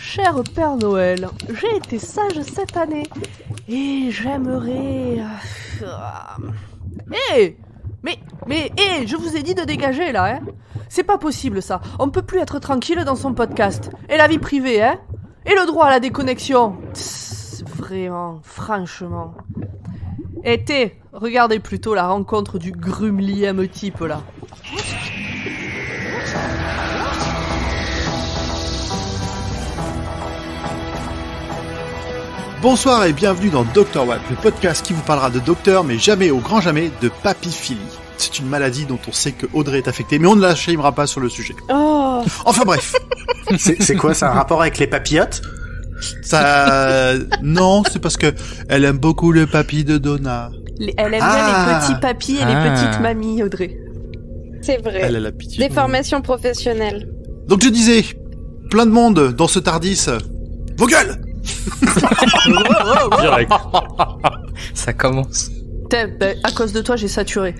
Cher Père Noël, j'ai été sage cette année et j'aimerais... je vous ai dit de dégager là, hein. C'est pas possible ça, on peut plus être tranquille dans son podcast. Et la vie privée, hein. Et le droit à la déconnexion. Vraiment, franchement. Regardez plutôt la rencontre du grumlième type là. Bonsoir et bienvenue dans Dr Watt, le podcast qui vous parlera de docteur, mais jamais au grand jamais de papiphilie. C'est une maladie dont on sait que Audrey est affectée, mais on ne la shamera pas sur le sujet. Oh. Enfin bref. C'est quoi, ça a un rapport avec les papillotes? Ça... Non, c'est parce que elle aime beaucoup le papy de Donna. Elle aime bien les petits papis et les petites mamies, Audrey. C'est vrai. Elle a la pitié. Des formations professionnelles. Donc je disais, plein de monde dans ce Tardis. Vos gueules! Direct. Ça commence. À cause de toi, j'ai saturé.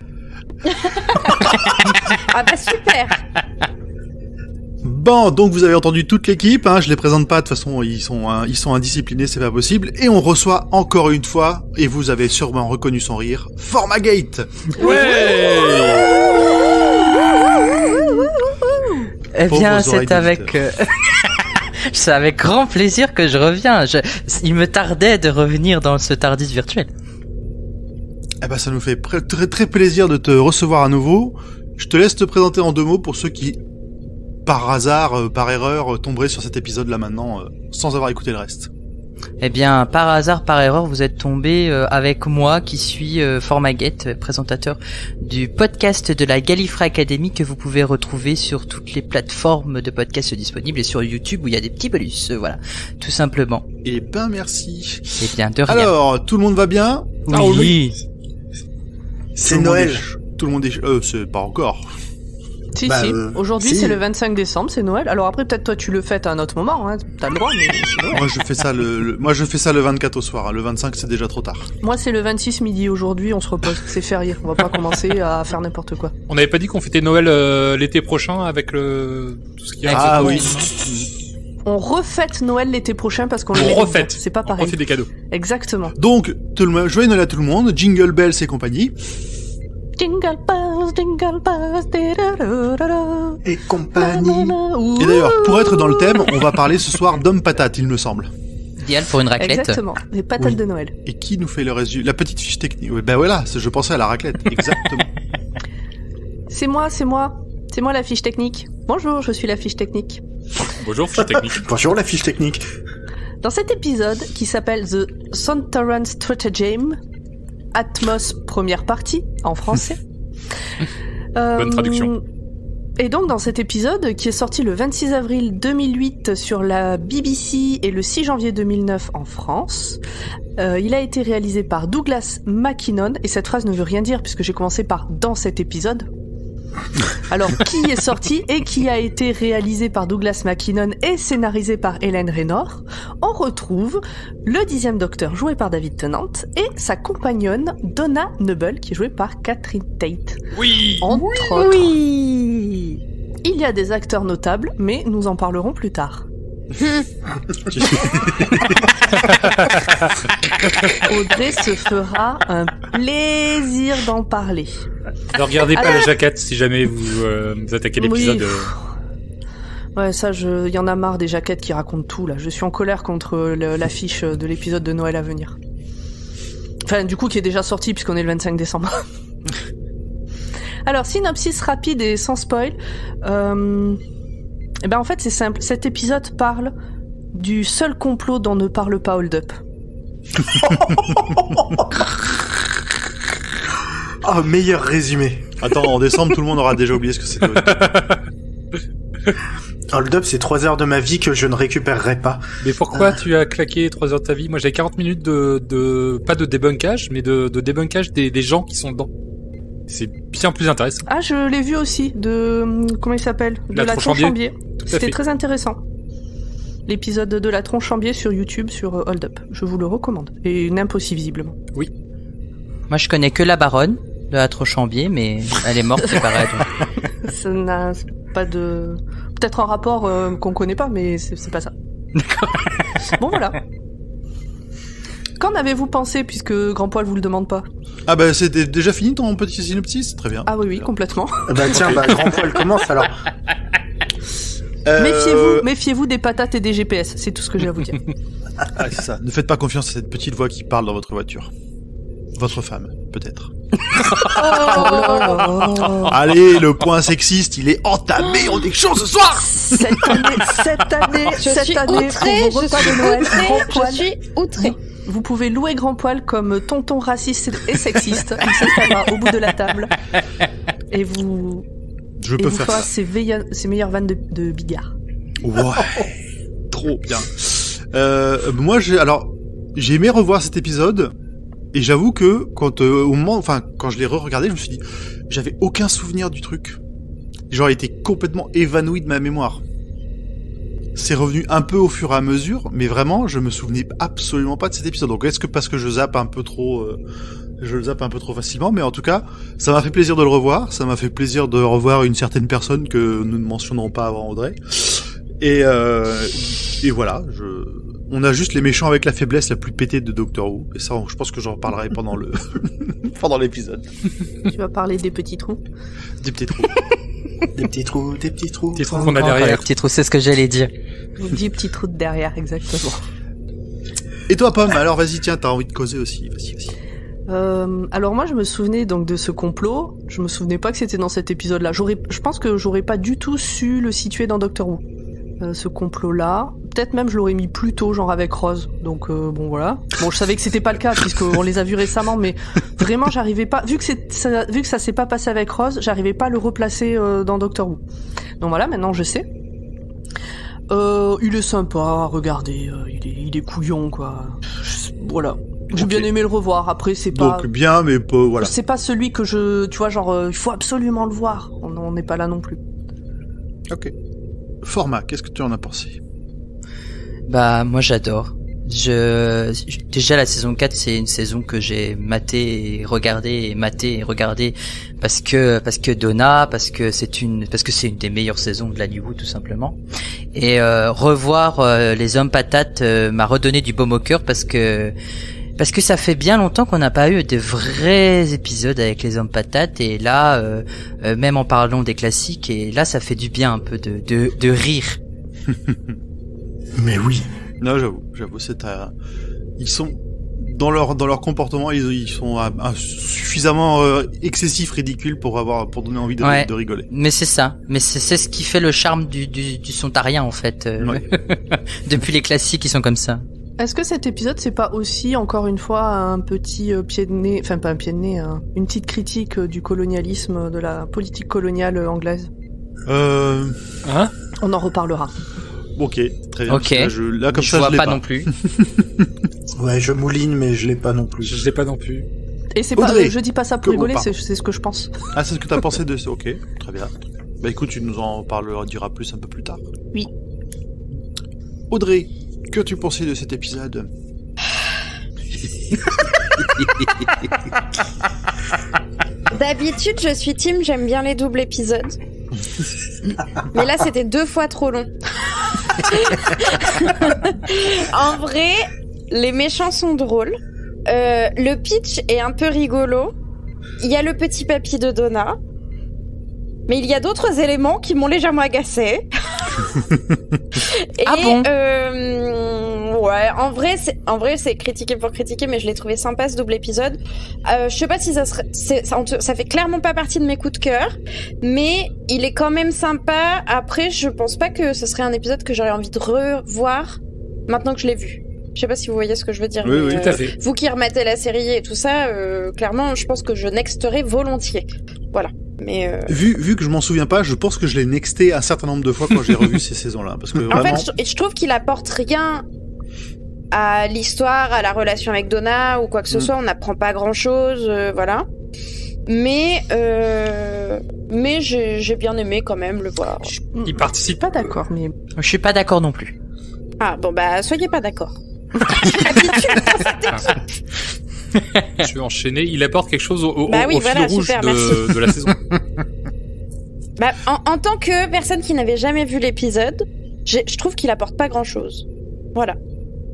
Ah bah super. Bon, donc vous avez entendu toute l'équipe, hein, je les présente pas, de toute façon ils sont indisciplinés, c'est pas possible, et on reçoit encore une fois, et vous avez sûrement reconnu son rire, Formagate. Ouais. Eh bien, c'est avec... c'est avec grand plaisir que je reviens. Il me tardait de revenir dans ce Tardis virtuel. Eh ben, ça nous fait très très plaisir de te recevoir à nouveau. Je te laisse te présenter en 2 mots pour ceux qui, par hasard, par erreur, tomberaient sur cet épisode-là maintenant, sans avoir écouté le reste. Eh bien, par hasard, par erreur, vous êtes tombé avec moi qui suis Formagate, présentateur du podcast de la Gallifrey Academy que vous pouvez retrouver sur toutes les plateformes de podcasts disponibles et sur YouTube où il y a des petits bonus, voilà, tout simplement. Eh ben, merci. Eh bien, de rien. Alors, tout le monde va bien? Oui. C'est Noël. Tout le monde est... c'est pas encore. Si. Aujourd'hui, c'est le 25 décembre, c'est Noël. Alors après, peut-être toi, tu le fêtes à un autre moment, hein. T'as le droit, mais c'est Noël. Moi, je fais ça le 24 au soir. Hein. Le 25, c'est déjà trop tard. Moi, c'est le 26 midi. Aujourd'hui, on se repose. C'est férié. On va pas commencer à faire n'importe quoi. On n'avait pas dit qu'on fêtait Noël l'été prochain avec tout ce qui a... Ah oui. On refête Noël l'été prochain parce qu'on le refête. C'est pas pareil. On fait des cadeaux. Exactement. Donc, joyeux Noël à tout le monde. Jingle bells et compagnie. Jingle bells, et compagnie. Et d'ailleurs, pour être dans le thème, on va parler ce soir d'hommes patates, il me semble. Idéal pour une raclette. Exactement, des patates de Noël. Et qui nous fait le résumé? La petite fiche technique. Oui, ben voilà, je pensais à la raclette, exactement. C'est moi la fiche technique. Bonjour, je suis la fiche technique. Bonjour, fiche technique. Bonjour, la fiche technique. Dans cet épisode, qui s'appelle The Sontaran Stratagem, Atmos première partie, en français. Bonne traduction. Et donc, dans cet épisode, qui est sorti le 26 avril 2008 sur la BBC et le 6 janvier 2009 en France, il a été réalisé par Douglas Mackinnon, et cette phrase ne veut rien dire puisque j'ai commencé par « dans cet épisode ». Alors, qui est sorti et qui a été réalisé par Douglas Mackinnon et scénarisé par Hélène Raynor? On retrouve le 10e Docteur joué par David Tennant et sa compagnonne Donna Noble qui est jouée par Catherine Tate. Oui. Entre autres. Oui. Il y a des acteurs notables, mais nous en parlerons plus tard. Audrey se fera un plaisir d'en parler. Ne regardez pas la jaquette si jamais vous attaquez l'épisode. Ouais, ça, y en a marre des jaquettes qui racontent tout, là. Je suis en colère contre l'affiche de l'épisode de Noël à venir. Enfin, du coup, qui est déjà sorti puisqu'on est le 25 décembre. Alors, synopsis rapide et sans spoil. Eh ben, en fait, c'est simple. Cet épisode parle du seul complot dont ne parle pas Hold Up. Oh, meilleur résumé. Attends, en décembre, tout le monde aura déjà oublié ce que c'était. Hold Up, c'est 3 heures de ma vie que je ne récupérerai pas. Mais pourquoi tu as claqué 3 heures de ta vie? Moi, j'avais 40 minutes de pas de débunkage, mais de débunkage des gens qui sont dedans. C'est bien plus intéressant. Ah, je l'ai vu aussi, comment il s'appelle? De la Tronchambier. C'était très intéressant. L'épisode de la Tronchambier sur YouTube, sur Hold Up. Je vous le recommande. Et Nimpossible, visiblement. Oui. Moi, je connais que la baronne de la Tronchambier, mais elle est morte, c'est pareil. Ça n'a pas de... Peut-être un rapport qu'on connaît pas, mais c'est pas ça. Bon, voilà. Qu'en avez-vous pensé, puisque Grand Poil vous le demande pas? Ah bah c'était déjà fini ton petit synopsis, très bien. Ah oui, complètement. Bah tiens, Grand Poil commence alors. Méfiez-vous des patates et des GPS, c'est tout ce que j'ai à vous dire. Ah, c'est ça. Ne faites pas confiance à cette petite voix qui parle dans votre voiture. Votre femme, peut-être. Allez, le point sexiste, il est entamé, on est chaud ce soir. Cette année, Je suis outrée, pour vos repas de Noël, Grand je Poil, suis outrée. vous pouvez louer Grand Poil comme tonton raciste et sexiste. Il s'installera au bout de la table. Et vous... Je Et peux vous faire fera ça. ses meilleures vannes de bigard. Ouais. Trop bien. Moi, j'ai aimé revoir cet épisode. Et j'avoue que quand je l'ai re-regardé, je me suis dit, j'avais aucun souvenir du truc. Genre, il était complètement évanoui de ma mémoire. C'est revenu un peu au fur et à mesure, mais vraiment, je me souvenais absolument pas de cet épisode. Donc, est-ce que parce que je zappe un peu trop facilement, mais en tout cas, ça m'a fait plaisir de le revoir. Ça m'a fait plaisir de revoir une certaine personne que nous ne mentionnerons pas avant Audrey. Et voilà, on a juste les méchants avec la faiblesse la plus pétée de Doctor Who. Et ça, je pense que j'en reparlerai pendant l'épisode. Tu vas parler des petits trous. Des petits trous. Des petits trous. Des trous qu'on a Encore derrière. les petits trous, c'est ce que j'allais dire. 10 petits trous de derrière, exactement. Et toi, Pomme, alors vas-y, tiens, t'as envie de causer aussi. Vas-y. Alors moi, je me souvenais donc de ce complot. Je me souvenais pas que c'était dans cet épisode-là. Je pense que j'aurais pas du tout su le situer dans Doctor Who. Ce complot-là. Peut-être même je l'aurais mis plus tôt, genre avec Rose. Donc bon voilà. Bon, je savais que c'était pas le cas puisqu'on les a vus récemment, mais vraiment j'arrivais pas. Vu que ça s'est pas passé avec Rose, j'arrivais pas à le replacer dans Doctor Who. Donc voilà, maintenant je sais. Il est sympa à regarder. Il est couillon quoi. Voilà. J'ai bien aimé le revoir. Après c'est pas. Donc bien, mais pas voilà. C'est pas celui que tu vois, genre il faut absolument le voir. On n'est pas là non plus. Ok. Format, qu'est-ce que tu en as pensé? Bah moi j'adore. Déjà la saison 4 c'est une saison que j'ai maté et regardé parce que Donna, parce que c'est une des meilleures saisons de la New Who tout simplement. Et revoir les hommes patates m'a redonné du baume au cœur parce que ça fait bien longtemps qu'on n'a pas eu de vrais épisodes avec les hommes patates et là même en parlant des classiques et là ça fait du bien un peu de rire. Mais oui. Non, j'avoue, ils sont dans leur comportement, ils sont suffisamment excessifs, ridicules pour donner envie de rigoler. Mais c'est ça. Mais c'est ce qui fait le charme du sontarien en fait. Ouais. Depuis les classiques, ils sont comme ça. Est-ce que cet épisode, c'est pas aussi, encore une fois, un petit pied de nez, enfin pas un pied de nez, une petite critique du colonialisme, de la politique coloniale anglaise? Hein? On en reparlera. Ok, très bien. Ok. Là, comme je ça, vois je l'ai pas non plus. Ouais, je mouline, mais je l'ai pas non plus. Je l'ai pas non plus. Et c'est Audrey, pas, je dis pas ça pour rigoler, pardon. c'est ce que je pense. Ah, c'est ce que t'as pensé de... Ok, très bien. Bah écoute, tu nous en diras plus un peu plus tard. Oui. Audrey, que tu pensais de cet épisode? D'habitude, je suis team, j'aime bien les doubles épisodes. Mais là, c'était 2 fois trop long. En vrai, les méchants sont drôles. Le pitch est un peu rigolo. Il y a le petit papy de Donna. Mais il y a d'autres éléments qui m'ont légèrement agacée. Et, Ah bon ouais, en vrai, c'est critiquer pour critiquer, mais je l'ai trouvé sympa ce double épisode. Je sais pas si ça serait, ça fait clairement pas partie de mes coups de cœur, mais il est quand même sympa. Après, je pense pas que ce serait un épisode que j'aurais envie de revoir maintenant que je l'ai vu. Je sais pas si vous voyez ce que je veux dire. Oui, mais, tout à fait. Vous qui remettez la série et tout ça, clairement, je pense que je nexterai volontiers. Voilà. Mais Vu que je m'en souviens pas, je pense que je l'ai nexté un certain nombre de fois quand j'ai revu ces saisons-là, parce que en vraiment... fait, je trouve qu'il apporte rien à l'histoire, à la relation avec Donna ou quoi que ce soit. On n'apprend pas grand-chose, voilà. Mais j'ai bien aimé quand même le voir. Il participe. Pas d'accord, mais Je suis pas d'accord non plus. Ah bon bah soyez pas d'accord. Habitude dans cette équipe. Je vais enchaîner. Il apporte quelque chose au Bah oui, fil voilà, rouge super, de la saison. Bah en tant que personne qui n'avait jamais vu l'épisode, je trouve qu'il apporte pas grand-chose. Voilà.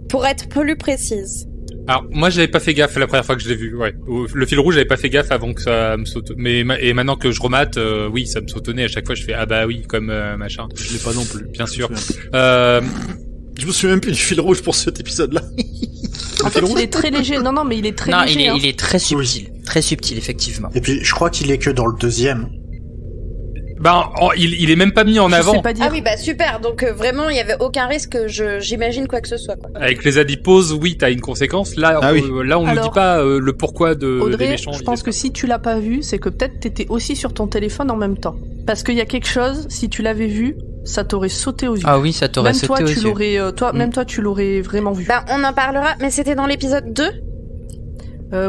Pour être plus précise. Alors, moi, j'avais pas fait gaffe la première fois que je l'ai vu, ouais. Le fil rouge, j'avais pas fait gaffe avant que ça me saute. Et maintenant que je remate, oui, ça me sautonnait. À chaque fois, je fais, ah bah oui, comme machin. Je l'ai pas non plus. Bien sûr. Je me souviens même plus du fil rouge pour cet épisode-là. En fait, il est très léger. Non, mais il est très léger. Non, il est très subtil. Très subtil, effectivement. Et puis, je crois qu'il est que dans le deuxième. Il est même pas mis en Je avant. sais pas dire. Ah oui, bah super. Donc vraiment, il y avait aucun risque que j'imagine quoi que ce soit, quoi. Avec les adiposes, oui, t'as une conséquence. Là, oui. Là, on Alors, nous dit pas le pourquoi des Audrey, méchants. je pense que si tu l'as pas vu, c'est que peut-être t'étais aussi sur ton téléphone en même temps. Parce qu'il y a quelque chose, si tu l'avais vu, ça t'aurait sauté aux yeux. Ah oui, ça t'aurait sauté aux yeux. Même toi, tu l'aurais vraiment vu. Bah, on en parlera, mais c'était dans l'épisode 2.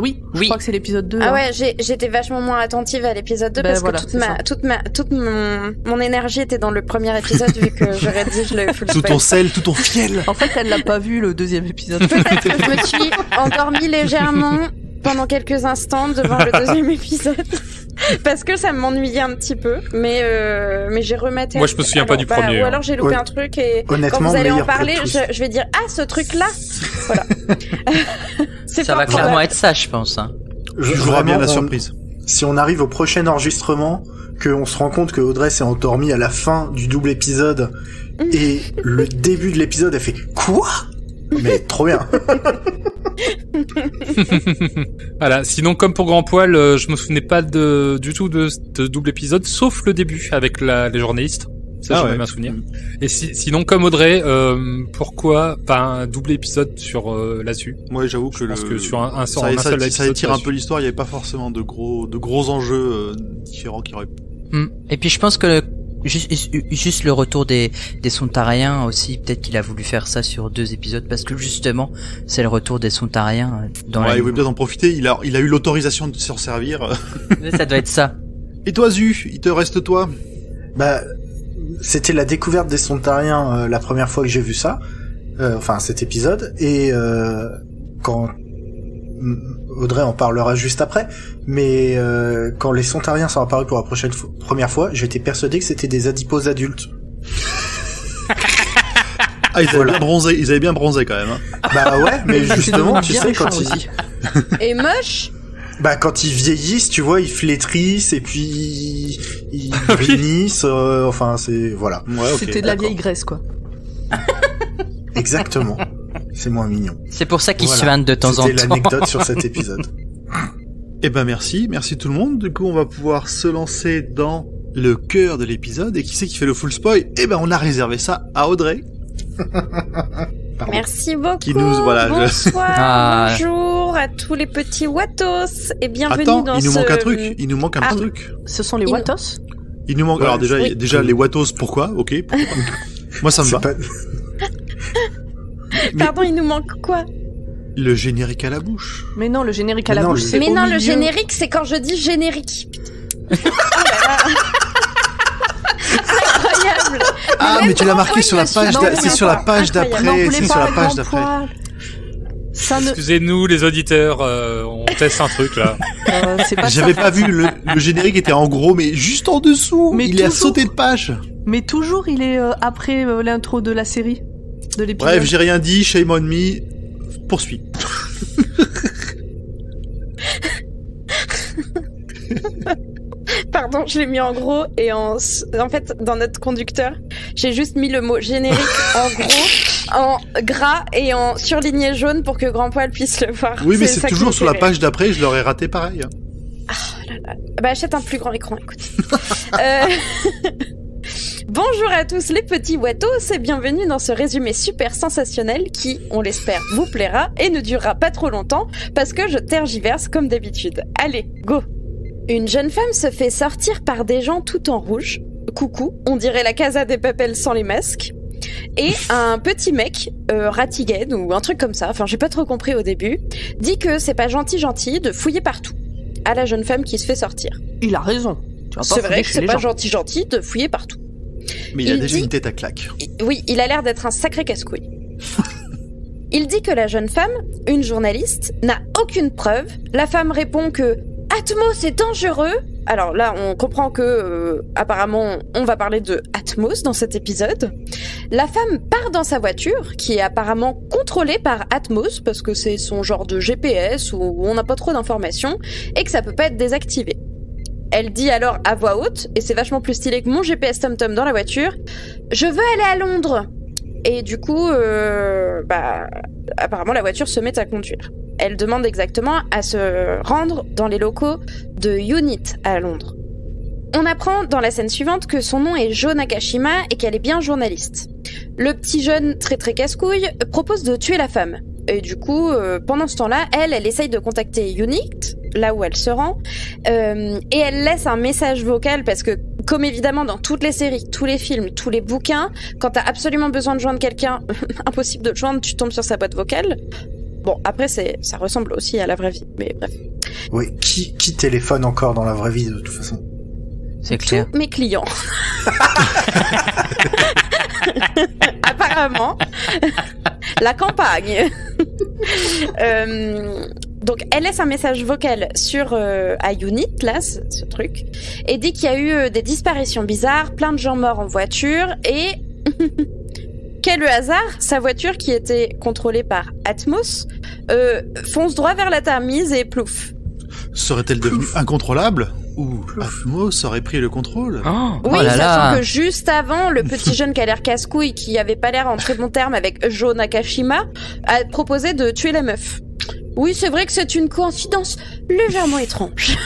Oui, je crois que c'est l'épisode 2. Ah ouais, j'étais vachement moins attentive à l'épisode 2 parce voilà, que toute mon énergie était dans le premier épisode vu que j'aurais dit je le full Tout ton sel, tout ton fiel. En fait, elle l'a pas vu le deuxième épisode. Peut-être que je me suis endormie légèrement pendant quelques instants devant le deuxième épisode parce que ça m'ennuyait un petit peu, mais j'ai rematé. Moi, je me souviens pas du premier. Ou alors j'ai loupé un truc et quand vous allez en parler, je vais dire ah ce truc là, voilà. Ça va clairement être ça, je pense. Hein. Je jouerai bien la surprise. Si on arrive au prochain enregistrement, qu'on se rend compte que Audrey s'est endormie à la fin du double épisode et le début de l'épisode, elle fait quoi? Mais trop bien. Voilà. Sinon, comme pour Grand Poil, je me souvenais pas du tout de ce double épisode, sauf le début avec les journalistes. Ça, j'ai même un souvenir. Et sinon, comme Audrey, pourquoi pas un double épisode sur là-dessus? Moi, j'avoue que parce que sur un seul épisode, ça étire un peu l'histoire. Il y avait pas forcément de gros enjeux différents qui auraient. Et puis, je pense que juste le retour des Sontariens aussi, peut-être qu'il a voulu faire ça sur 2 épisodes parce que justement, c'est le retour des Sontariens dans il voulait peut-être en profiter. Il a eu l'autorisation de s'en servir. Ça doit être ça. Et toi, Zu, il te reste toi? Bah, c'était la découverte des Sontariens la première fois que j'ai vu ça, enfin cet épisode, et quand Audrey en parlera juste après, mais quand les Sontariens sont apparus pour la première fois, j'étais persuadé que c'était des adiposes adultes. Ah, ils avaient bien bronzé quand même. Hein. Bah ouais, mais justement, tu sais, quand ils... Et moche. Bah quand ils vieillissent, tu vois, ils flétrissent et puis ils brunissent, enfin c'est voilà. Ouais, okay, c'était de la vieille graisse quoi. Exactement. C'est moins mignon. C'est pour ça qu'ils se suintent de temps en temps. C'était l'anecdote sur cet épisode. Eh ben merci tout le monde. Du coup, on va pouvoir se lancer dans le cœur de l'épisode. Et qui c'est qui fait le full spoil? Eh ben on a réservé ça à Audrey. Merci beaucoup. Qui nous, voilà, bonsoir, bonjour à tous les petits Watos et bienvenue dans il nous manque un truc. Il nous manque un petit truc. Ce sont les Watos? Il nous manque. Ouais, alors déjà les Watos. Pourquoi? Ok. Pourquoi pas. Moi ça me va. Pardon, il nous manque quoi? Le générique à la bouche. Mais non, le générique à la bouche, c'est mais au non, milieu. Le générique, c'est quand je dis générique. Oh là là. Incroyable. Ah, mais tu l'as marqué sur la page. C'est sur la page d'après. C'est sur la page d'après. Excusez-nous les auditeurs, on teste un truc là. J'avais pas vu le générique était en gros, mais juste en dessous. Mais il a sauté de page. Mais toujours, il est après l'intro de la série, de l'épisode. Bref, j'ai rien dit. Shame on me. Poursuis. Pardon, je l'ai mis en gros et en fait dans notre conducteur, j'ai juste mis le mot générique en gros, en gras et en surligné jaune pour que Grand Poil puisse le voir. Oui, mais c'est toujours sur la page d'après, je l'aurais raté pareil. Oh là là. Bah achète un plus grand écran, écoute. Bonjour à tous les petits Watos et bienvenue dans ce résumé super sensationnel qui, on l'espère, vous plaira et ne durera pas trop longtemps parce que je tergiverse comme d'habitude. Allez, go! Une jeune femme se fait sortir par des gens tout en rouge. Coucou, on dirait la Casa des Papel sans les masques. Et un petit mec, Ratigan ou un truc comme ça, enfin j'ai pas trop compris au début, dit que c'est pas gentil de fouiller partout. À la jeune femme qui se fait sortir. Il a raison. C'est vrai que c'est pas gentil de fouiller partout. Mais il a déjà une tête à claque. Oui, il a l'air d'être un sacré casse-couille. Il dit que la jeune femme, une journaliste, n'a aucune preuve. La femme répond que Atmo, c'est dangereux. alors là, on comprend que apparemment, on va parler de Atmos dans cet épisode. La femme part dans sa voiture, qui est apparemment contrôlée par Atmos, parce que c'est son genre de GPS où on n'a pas trop d'informations, et que ça peut pas être désactivé. Elle dit alors à voix haute, et c'est vachement plus stylé que mon GPS TomTom dans la voiture, « Je veux aller à Londres !» Et du coup, apparemment, la voiture se met à conduire. Elle demande exactement à se rendre dans les locaux de Unit à Londres. On apprend dans la scène suivante que son nom est Jo Nakashima et qu'elle est bien journaliste. Le petit jeune très très casse-couille propose de tuer la femme. Et du coup, pendant ce temps-là, elle essaye de contacter Unit, là où elle se rend, et elle laisse un message vocal parce que, comme évidemment dans toutes les séries, tous les films, tous les bouquins, quand t'as absolument besoin de joindre quelqu'un, impossible de le joindre, tu tombes sur sa boîte vocale. Bon, après, ça ressemble aussi à la vraie vie, mais bref. Oui, qui téléphone encore dans la vraie vie, de toute façon? C'est clair. Tous mes clients. Apparemment. La campagne. Donc, elle laisse un message vocal sur à Unit, là, ce truc, et dit qu'il y a eu des disparitions bizarres, plein de gens morts en voiture, et... Quel hasard, sa voiture qui était contrôlée par Atmos fonce droit vers la Tamise et plouf. Serait-elle devenue incontrôlable? Ou Atmos aurait pris le contrôle? Oui, sachant que juste avant, le petit jeune qui a l'air casse-couille, qui avait pas l'air en très bon terme avec Jo Nakashima, a proposé de tuer la meuf. Oui, c'est vrai que c'est une coïncidence légèrement étrange.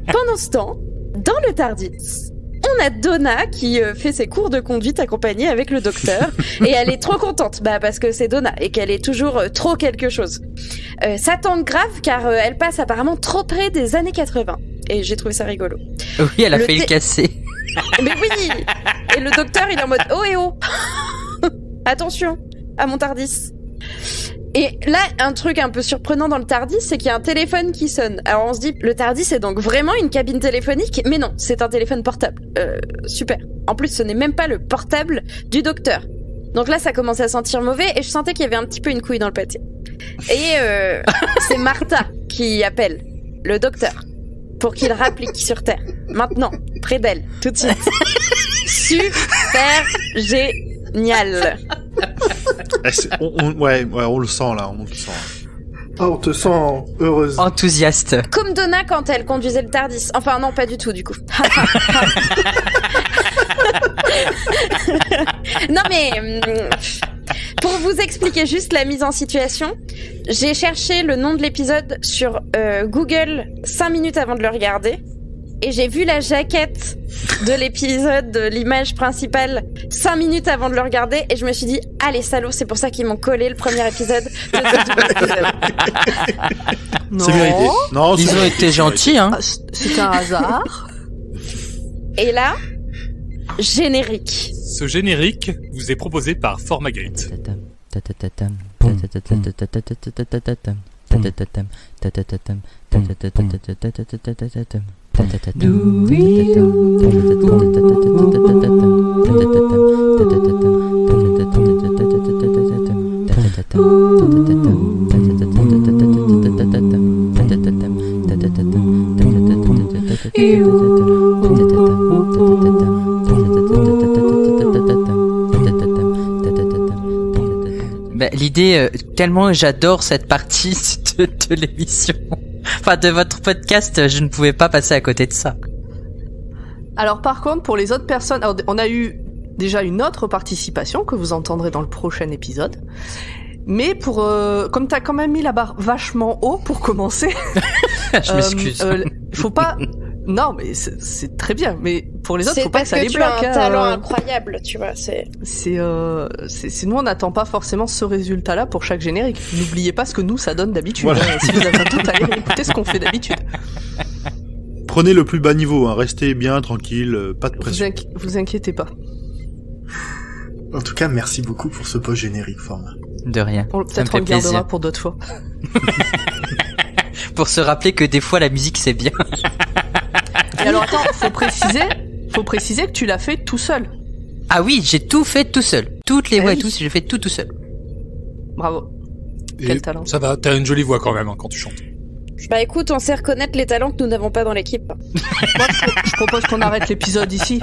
Pendant ce temps, dans le Tardis, on a Donna qui fait ses cours de conduite accompagnée avec le docteur et elle est trop contente parce que c'est Donna et qu'elle est toujours trop quelque chose. Ça tente grave car elle passe apparemment trop près des années 80 et j'ai trouvé ça rigolo. Oui, elle a failli le casser. Mais oui. Et le docteur il est en mode oh et oh attention à mon Tardis. Et là, un truc un peu surprenant dans le Tardis, c'est qu'il y a un téléphone qui sonne. Alors on se dit, le Tardis est donc vraiment une cabine téléphonique, mais non, c'est un téléphone portable. Super. En plus, ce n'est même pas le portable du docteur. Donc là, ça commence à sentir mauvais et je sentais qu'il y avait un petit peu une couille dans le pâté. Et c'est Martha qui appelle le docteur pour qu'il rapplique sur Terre. Maintenant, près d'elle, tout de suite. Super génial. On le sent là, on le sent. Ah, on te sent heureuse. Enthousiaste. Comme Donna quand elle conduisait le Tardis. Enfin non, pas du tout du coup. Non mais pour vous expliquer juste la mise en situation, j'ai cherché le nom de l'épisode sur Google 5 minutes avant de le regarder. Et j'ai vu la jaquette de l'épisode, de l'image principale, 5 minutes avant de le regarder, et je me suis dit, ah les salauds, c'est pour ça qu'ils m'ont collé le premier épisode de ce double épisode. Non. C'est mérité. Non, ils ont été gentils, hein. C'est un hasard. Et là, générique. Ce générique vous est proposé par Formagate. L'idée, tellement j'adore cette partie de l'émission, enfin de votre podcast, je ne pouvais pas passer à côté de ça. Alors par contre, pour les autres personnes, alors, on a eu déjà une autre participation que vous entendrez dans le prochain épisode. Mais pour comme t'as quand même mis la barre vachement haut pour commencer, je m'excuse. Faut pas. Non, mais c'est très bien. Mais pour les autres, faut pas que ça les bloque. C'est parce que tu as un talent incroyable, tu vois. C'est nous, on n'attend pas forcément ce résultat-là pour chaque générique. N'oubliez pas ce que nous, ça donne d'habitude. Voilà. Si vous avez un doute, allez écouter ce qu'on fait d'habitude. Prenez le plus bas niveau, hein. Restez bien, tranquille, pas de pression. Vous inquiétez pas. En tout cas, merci beaucoup pour ce post-générique, Format. De rien. Peut-être on le gardera pour d'autres fois. Pour se rappeler que des fois, la musique, c'est bien. Et alors attends, faut préciser que tu l'as fait tout seul. Ah oui, j'ai tout fait tout seul. Toutes les voix et tout, j'ai fait tout seul. Bravo. Quel talent. Ça va, t'as une jolie voix quand même, hein, quand tu chantes. Bah écoute, on sait reconnaître les talents que nous n'avons pas dans l'équipe. Moi, je propose qu'on arrête l'épisode ici.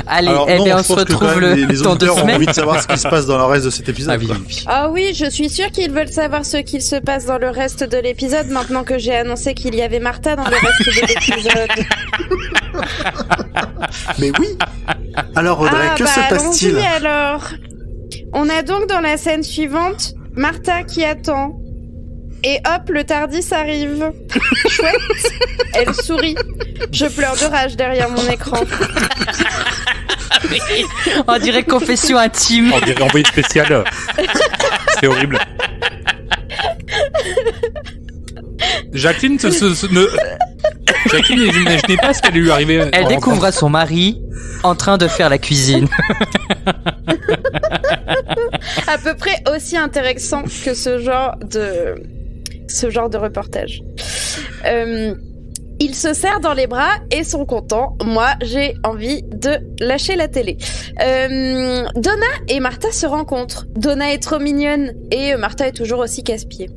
Allez, Alors, eh non, bien, on je se pense que retrouve quand même, les dans 2 auditeurs ont semaines. envie de savoir ce qui se passe dans le reste de cet épisode. Ah oui, quoi. oui. Ah oui, je suis sûre qu'ils veulent savoir ce qu'il se passe dans le reste de l'épisode maintenant que j'ai annoncé qu'il y avait Martha dans le reste de l'épisode. Mais oui. Alors Audrey, que se passe-t-il? allons-y alors. On a donc dans la scène suivante Martha qui attend. Et hop, le Tardis arrive. Chouette. Elle sourit. Je pleure de rage derrière mon écran. On dirait confession intime. On dirait envoyé spécial. C'est horrible. Jacqueline Jacqueline n'imaginait pas ce qu'elle lui arrivait. Elle découvre son mari en train de faire la cuisine. À peu près aussi intéressant que ce genre de reportage. Ils se serrent dans les bras et sont contents. Moi, j'ai envie de lâcher la télé. Donna et Martha se rencontrent. Donna est trop mignonne et Martha est toujours aussi casse-pied.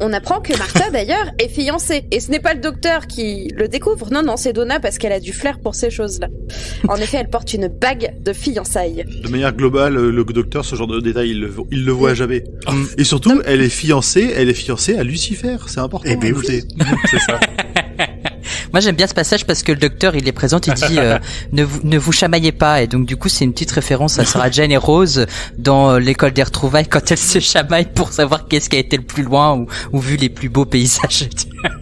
On apprend que Martha, d'ailleurs, est fiancée. Et ce n'est pas le docteur qui le découvre. Non, c'est Donna parce qu'elle a du flair pour ces choses-là. En effet, elle porte une bague de fiançailles. De manière globale, le docteur, ce genre de détails, il le voit jamais. Et surtout, elle est fiancée à Lucifer. C'est important. Eh ben oui. C'est ça. Moi, j'aime bien ce passage parce que le docteur, il les présente, il dit ne vous chamaillez pas. Et donc, du coup, c'est une petite référence à Sarah Jane et Rose dans l'école des retrouvailles quand elles se chamaillent pour savoir qu'est-ce qui a été le plus loin ou vu les plus beaux paysages.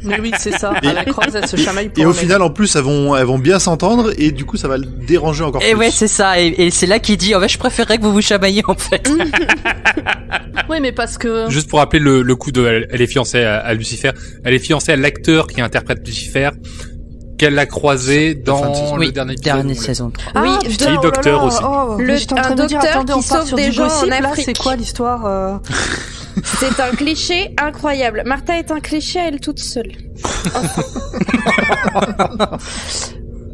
Mais oui, c'est ça. À la croise, elles se chamaillent pour Et au un mec. final, en plus, elles vont bien s'entendre et du coup, ça va le déranger encore Et plus. ouais, c'est ça. Et c'est là qu'il dit, je préférerais que vous vous chamailliez, en fait. Oui, mais parce que... Juste pour rappeler le coup de, elle est fiancée à Lucifer. Elle est fiancée à l'acteur qui interprète Lucifer, qu'elle a croisé dans Oui, le dernier épisode. dernière saison 3. Ah, Oui, putain, petit oh là docteur là, aussi. oh, Le- mais j'étais en train un de dire, docteur attendez, on qui part sauve sur des du gens gossip, en là, Afrique. c'est quoi l'histoire C'est un cliché incroyable. Martha est un cliché à elle toute seule.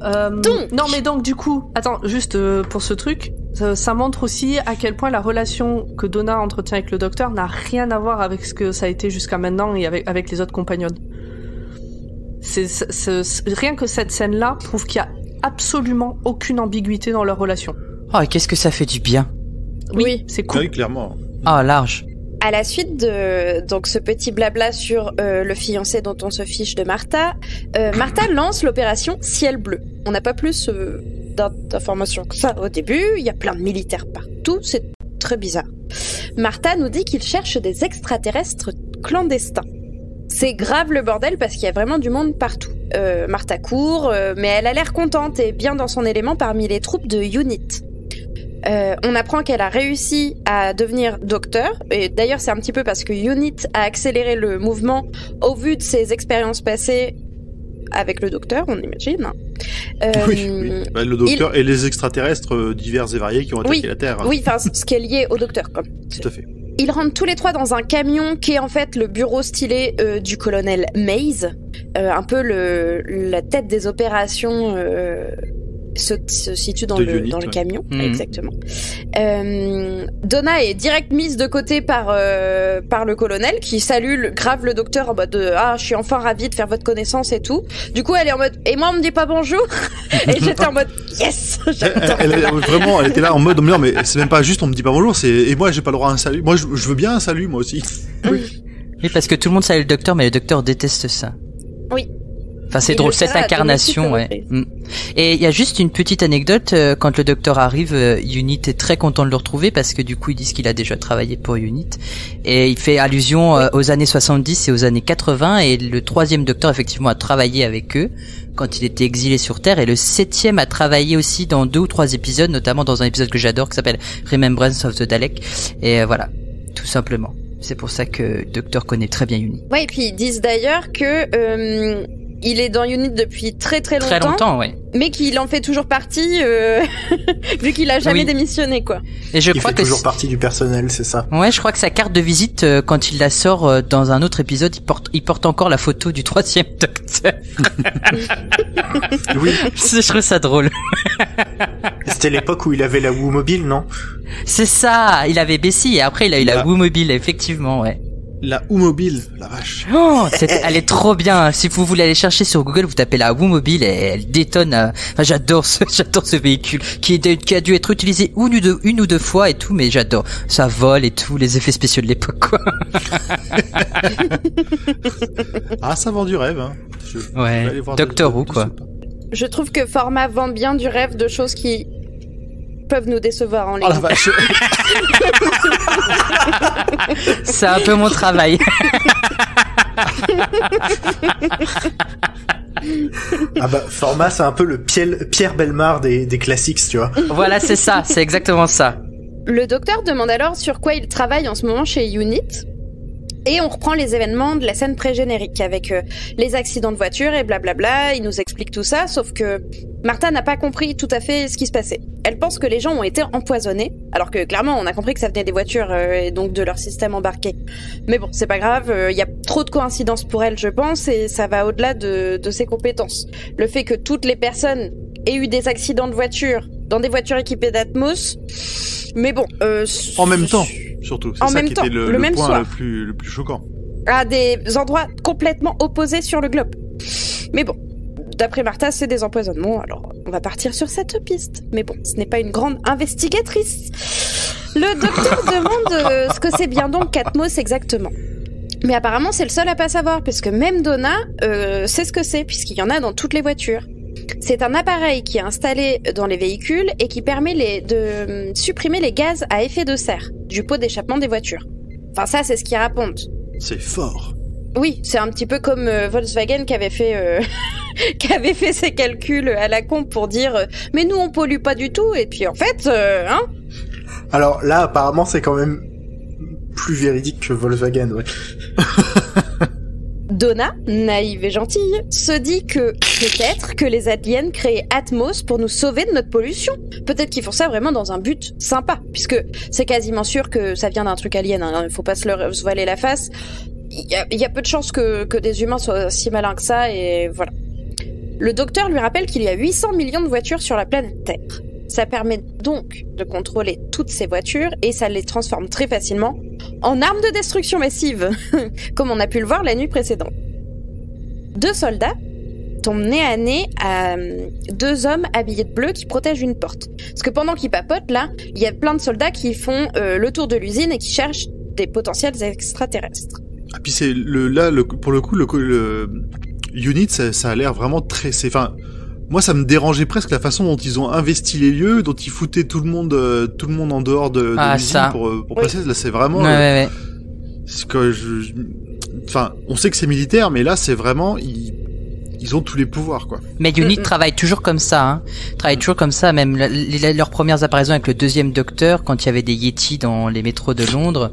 Donc. Non, mais donc, du coup, attends, juste pour ce truc, ça montre aussi à quel point la relation que Donna entretient avec le docteur n'a rien à voir avec ce que ça a été jusqu'à maintenant et avec les autres compagnonnes. Rien que cette scène-là prouve qu'il y a absolument aucune ambiguïté dans leur relation. Oh, et qu'est-ce que ça fait du bien. Oui. C'est cool. Oui, clairement. Ah, large. À la suite de donc ce petit blabla sur le fiancé dont on se fiche de Martha, Martha lance l'opération Ciel Bleu. On n'a pas plus d'informations que ça au début. Il y a plein de militaires partout. C'est très bizarre. Martha nous dit qu'il cherche des extraterrestres clandestins. C'est grave le bordel parce qu'il y a vraiment du monde partout. Martha court, mais elle a l'air contente et bien dans son élément parmi les troupes de UNIT. On apprend qu'elle a réussi à devenir docteur, et d'ailleurs c'est un petit peu parce que UNIT a accéléré le mouvement au vu de ses expériences passées avec le docteur, on imagine. Oui. Bah, le docteur et les extraterrestres divers et variés qui ont attaqué la Terre. Oui, enfin ce qui est lié au docteur, comme. Tout à fait. Ils rentrent tous les trois dans un camion qui est en fait le bureau stylé du colonel Mays, un peu la tête des opérations se situe dans le camion, exactement. Donna est direct mise de côté par le colonel qui salue grave le docteur en mode je suis enfin ravie de faire votre connaissance et tout. Du coup elle est en mode et moi on me dit pas bonjour et j'étais en mode yes. Vraiment, elle était là en mode non mais c'est même pas juste on me dit pas bonjour, et moi j'ai pas le droit à un salut. Moi je veux bien un salut moi aussi. Oui, parce que tout le monde salue le docteur, mais le docteur déteste ça. Oui. Enfin, c'est drôle, cette incarnation, ouais. Et il y a juste une petite anecdote, quand le docteur arrive, Unit est très content de le retrouver parce que du coup, ils disent qu'il a déjà travaillé pour Unit. Et il fait allusion aux années 70 et aux années 80, et le 3e docteur, effectivement, a travaillé avec eux quand il était exilé sur Terre, et le 7e a travaillé aussi dans 2 ou 3 épisodes, notamment dans un épisode que j'adore qui s'appelle Remembrance of the Dalek. Et voilà, tout simplement. C'est pour ça que le docteur connaît très bien Unit. Ouais, et puis ils disent d'ailleurs que il est dans Unit depuis très longtemps. Très longtemps, ouais. Mais qu'il en fait toujours partie, vu qu'il a jamais démissionné, quoi. Et je crois fait toujours partie du personnel, c'est ça. Ouais, je crois que sa carte de visite, quand il la sort dans un autre épisode, il porte encore la photo du 3e docteur. Oui. Je trouve ça drôle. C'était l'époque où il avait la Woo Mobile, non? C'est ça, il avait Bessie et après il a eu la Woo Mobile, effectivement, ouais. La Woomobile, la vache. Oh, elle est trop bien. Si vous voulez aller chercher sur Google, vous tapez la Woomobile et elle détonne. Enfin, j'adore ce véhicule qui a dû être utilisé une ou deux fois et tout, mais j'adore. Ça vole et tout, les effets spéciaux de l'époque, quoi. Ah, ça vend du rêve, hein. Ouais. Doctor Who, quoi. Je trouve que Format vend bien du rêve de choses qui peuvent nous décevoir en ligne. Oh la vache. C'est un peu mon travail. Ah bah, Format, c'est un peu le Pierre Bellemare des classiques, tu vois. Voilà, c'est ça, c'est exactement ça. Le docteur demande alors sur quoi il travaille en ce moment chez Unit. Et on reprend les événements de la scène pré-générique avec les accidents de voiture et blablabla. Il nous explique tout ça, sauf que Martha n'a pas compris tout à fait ce qui se passait. Elle pense que les gens ont été empoisonnés, alors que clairement on a compris que ça venait des voitures et donc de leur système embarqué. Mais bon, c'est pas grave, il y a trop de coïncidences pour elle, je pense, et ça va au-delà de ses compétences. Le fait que toutes les personnes aient eu des accidents de voiture dans des voitures équipées d'Atmos, mais bon... en même temps, surtout. C'est en ça même qui temps, était le le même point soir. le plus choquant. À des endroits complètement opposés sur le globe. Mais bon, d'après Martha, c'est des empoisonnements, alors on va partir sur cette piste. Mais bon, ce n'est pas une grande investigatrice. Le docteur demande ce que c'est bien donc qu'Atmos exactement. Mais apparemment, c'est le seul à pas savoir, parce que même Donna sait ce que c'est, puisqu'il y en a dans toutes les voitures. C'est un appareil qui est installé dans les véhicules et qui permet de supprimer les gaz à effet de serre du pot d'échappement des voitures. Enfin, ça, c'est ce qu'ils racontent. C'est fort. Oui, c'est un petit peu comme Volkswagen qui avait fait ses calculs à la con pour dire mais nous on pollue pas du tout, et puis en fait hein. Alors là, apparemment, c'est quand même plus véridique que Volkswagen, ouais. Donna, naïve et gentille, se dit que peut-être que les aliens créent Atmos pour nous sauver de notre pollution. Peut-être qu'ils font ça vraiment dans un but sympa, puisque c'est quasiment sûr que ça vient d'un truc alien, hein. Il faut pas se voiler la face. Il y a peu de chances que des humains soient si malins que ça, et voilà. Le docteur lui rappelle qu'il y a 800 millions de voitures sur la planète Terre. Ça permet donc de contrôler toutes ces voitures et ça les transforme très facilement en armes de destruction massive, comme on a pu le voir la nuit précédente. 2 soldats tombent nez à nez à 2 hommes habillés de bleu qui protègent une porte. Parce que pendant qu'ils papotent, là, il y a plein de soldats qui font le tour de l'usine et qui cherchent des potentiels extraterrestres. Ah, puis c'est pour le coup, le Unit, ça a l'air vraiment très... Enfin, moi, ça me dérangeait presque la façon dont ils ont investi les lieux, dont ils foutaient tout le monde en dehors de l'usine pour passer. Là, c'est vraiment... Ouais. C'est que enfin, on sait que c'est militaire, mais là, c'est vraiment... Ils ont tous les pouvoirs, quoi. Mais Unit travaille toujours comme ça, hein. Travaille toujours comme ça, même leurs premières apparitions avec le 2e docteur, quand il y avait des Yétis dans les métros de Londres,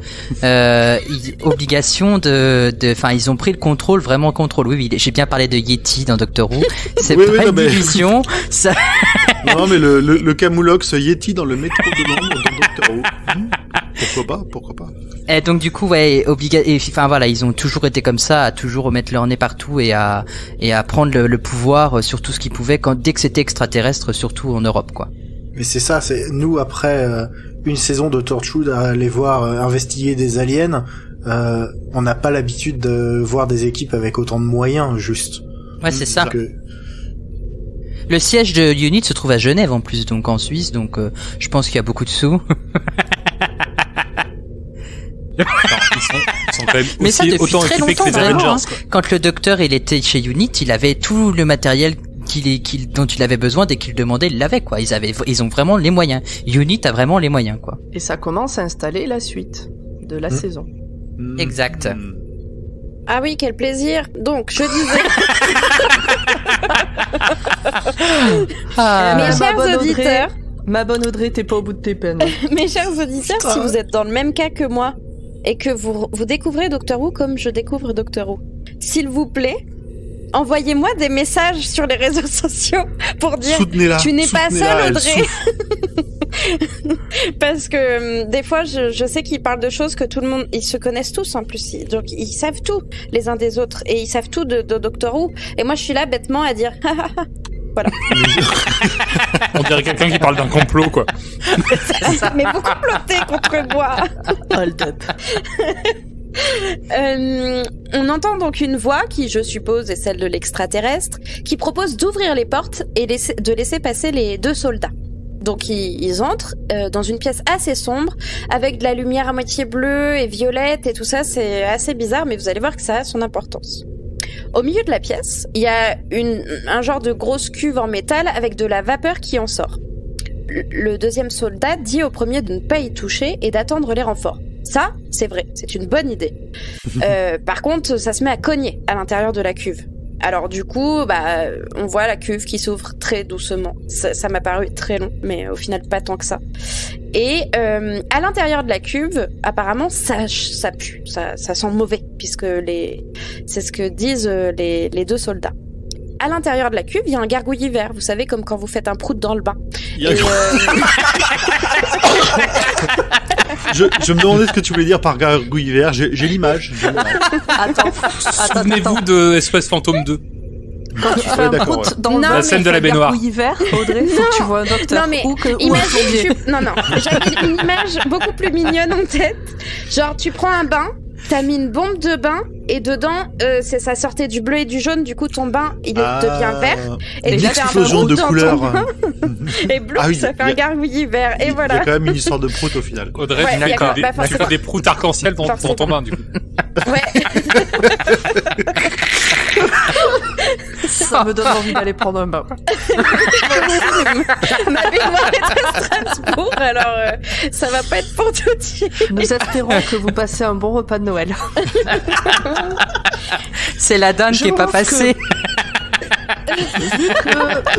obligation enfin, ils ont pris le contrôle, vraiment le contrôle. Oui, j'ai bien parlé de Yétis dans Doctor Who. C'est pas une illusion, ça. Non, mais le Camoulox Yéti dans le métro de Londres dans Doctor Who. Pourquoi pas. Et donc du coup, ouais, enfin voilà, ils ont toujours été comme ça, à toujours mettre leur nez partout et à prendre le pouvoir sur tout ce qu'ils pouvaient dès que c'était extraterrestre, surtout en Europe, quoi. Mais c'est ça, c'est nous après une saison de Torchwood à aller voir investiguer des aliens, on n'a pas l'habitude de voir des équipes avec autant de moyens, juste. Ouais, c'est ça. Le siège de Unit se trouve à Genève en plus, donc en Suisse, donc je pense qu'il y a beaucoup de sous. Ils sont quand même mais ça, depuis autant très équipés que longtemps, les vraiment, Avengers, hein. Quand le docteur il était chez Unit, il avait tout le matériel dont il avait besoin, dès qu'il demandait, il l'avait, quoi. Ils ont vraiment les moyens. Unit a vraiment les moyens, quoi. Et ça commence à installer la suite de la saison. Exact. Ah oui, quel plaisir. Donc, je disais... Mes chers auditeurs... Ma bonne Audrey, t'es pas au bout de tes peines. Mes chers auditeurs, si vous êtes dans le même cas que moi et que vous découvrez Doctor Who comme je découvre Doctor Who, s'il vous plaît, envoyez-moi des messages sur les réseaux sociaux pour dire tu n'es pas seule, Audrey. Parce que des fois, je sais qu'ils parlent de choses que tout le monde, ils se connaissent tous en plus, donc ils savent tout les uns des autres et ils savent tout de Doctor Who. Et moi, je suis là bêtement à dire voilà. On dirait quelqu'un qui parle d'un complot, quoi. Mais vous complotez contre moi. Hold up. On entend donc une voix qui, je suppose, est celle de l'extraterrestre, qui propose d'ouvrir les portes et de laisser passer les 2 soldats. Donc ils entrent dans une pièce assez sombre, avec de la lumière à moitié bleue et violette et tout ça, c'est assez bizarre, mais vous allez voir que ça a son importance. Au milieu de la pièce, il y a un genre de grosse cuve en métal avec de la vapeur qui en sort. Le 2e soldat dit au premier de ne pas y toucher et d'attendre les renforts. Ça, c'est vrai, c'est une bonne idée. Par contre, ça se met à cogner à l'intérieur de la cuve. Alors du coup, on voit la cuve qui s'ouvre très doucement. Ça m'a paru très long, mais au final pas tant que ça. Et à l'intérieur de la cuve, apparemment, ça pue, ça sent mauvais, puisque c'est ce que disent les 2 soldats. À l'intérieur de la cuve, il y a un gargouillis vert. Vous savez, comme quand vous faites un prout dans le bain. Je me demandais ce que tu voulais dire par gargouille vert. J'ai l'image. Attends. Souvenez-vous de SOS Fantôme 2. Quand tu fais un prout dans la scène de la baignoire. Gargouillis vert, Audrey, faut que tu vois un docteur. Non mais j'avais une image beaucoup plus mignonne en tête. Genre, tu prends un bain, t'as mis une bombe de bain et dedans, ça sortait du bleu et du jaune. Du coup, ton bain, devient vert. Et tu fais un explosion de couleurs. Et bleu, ça fait un gargouillis vert. Et voilà. Il y a quand même une histoire de prout au final. Audrey, tu fais des proutes arc-en-ciel dans ton bain, du coup. Ouais. Ça me donne envie d'aller prendre un bain. Ma baignoire est à Strasbourg, alors ça va pas être pour tout de suite. Nous espérons que vous passez un bon repas de Noël. C'est la dinde qui est pas passée.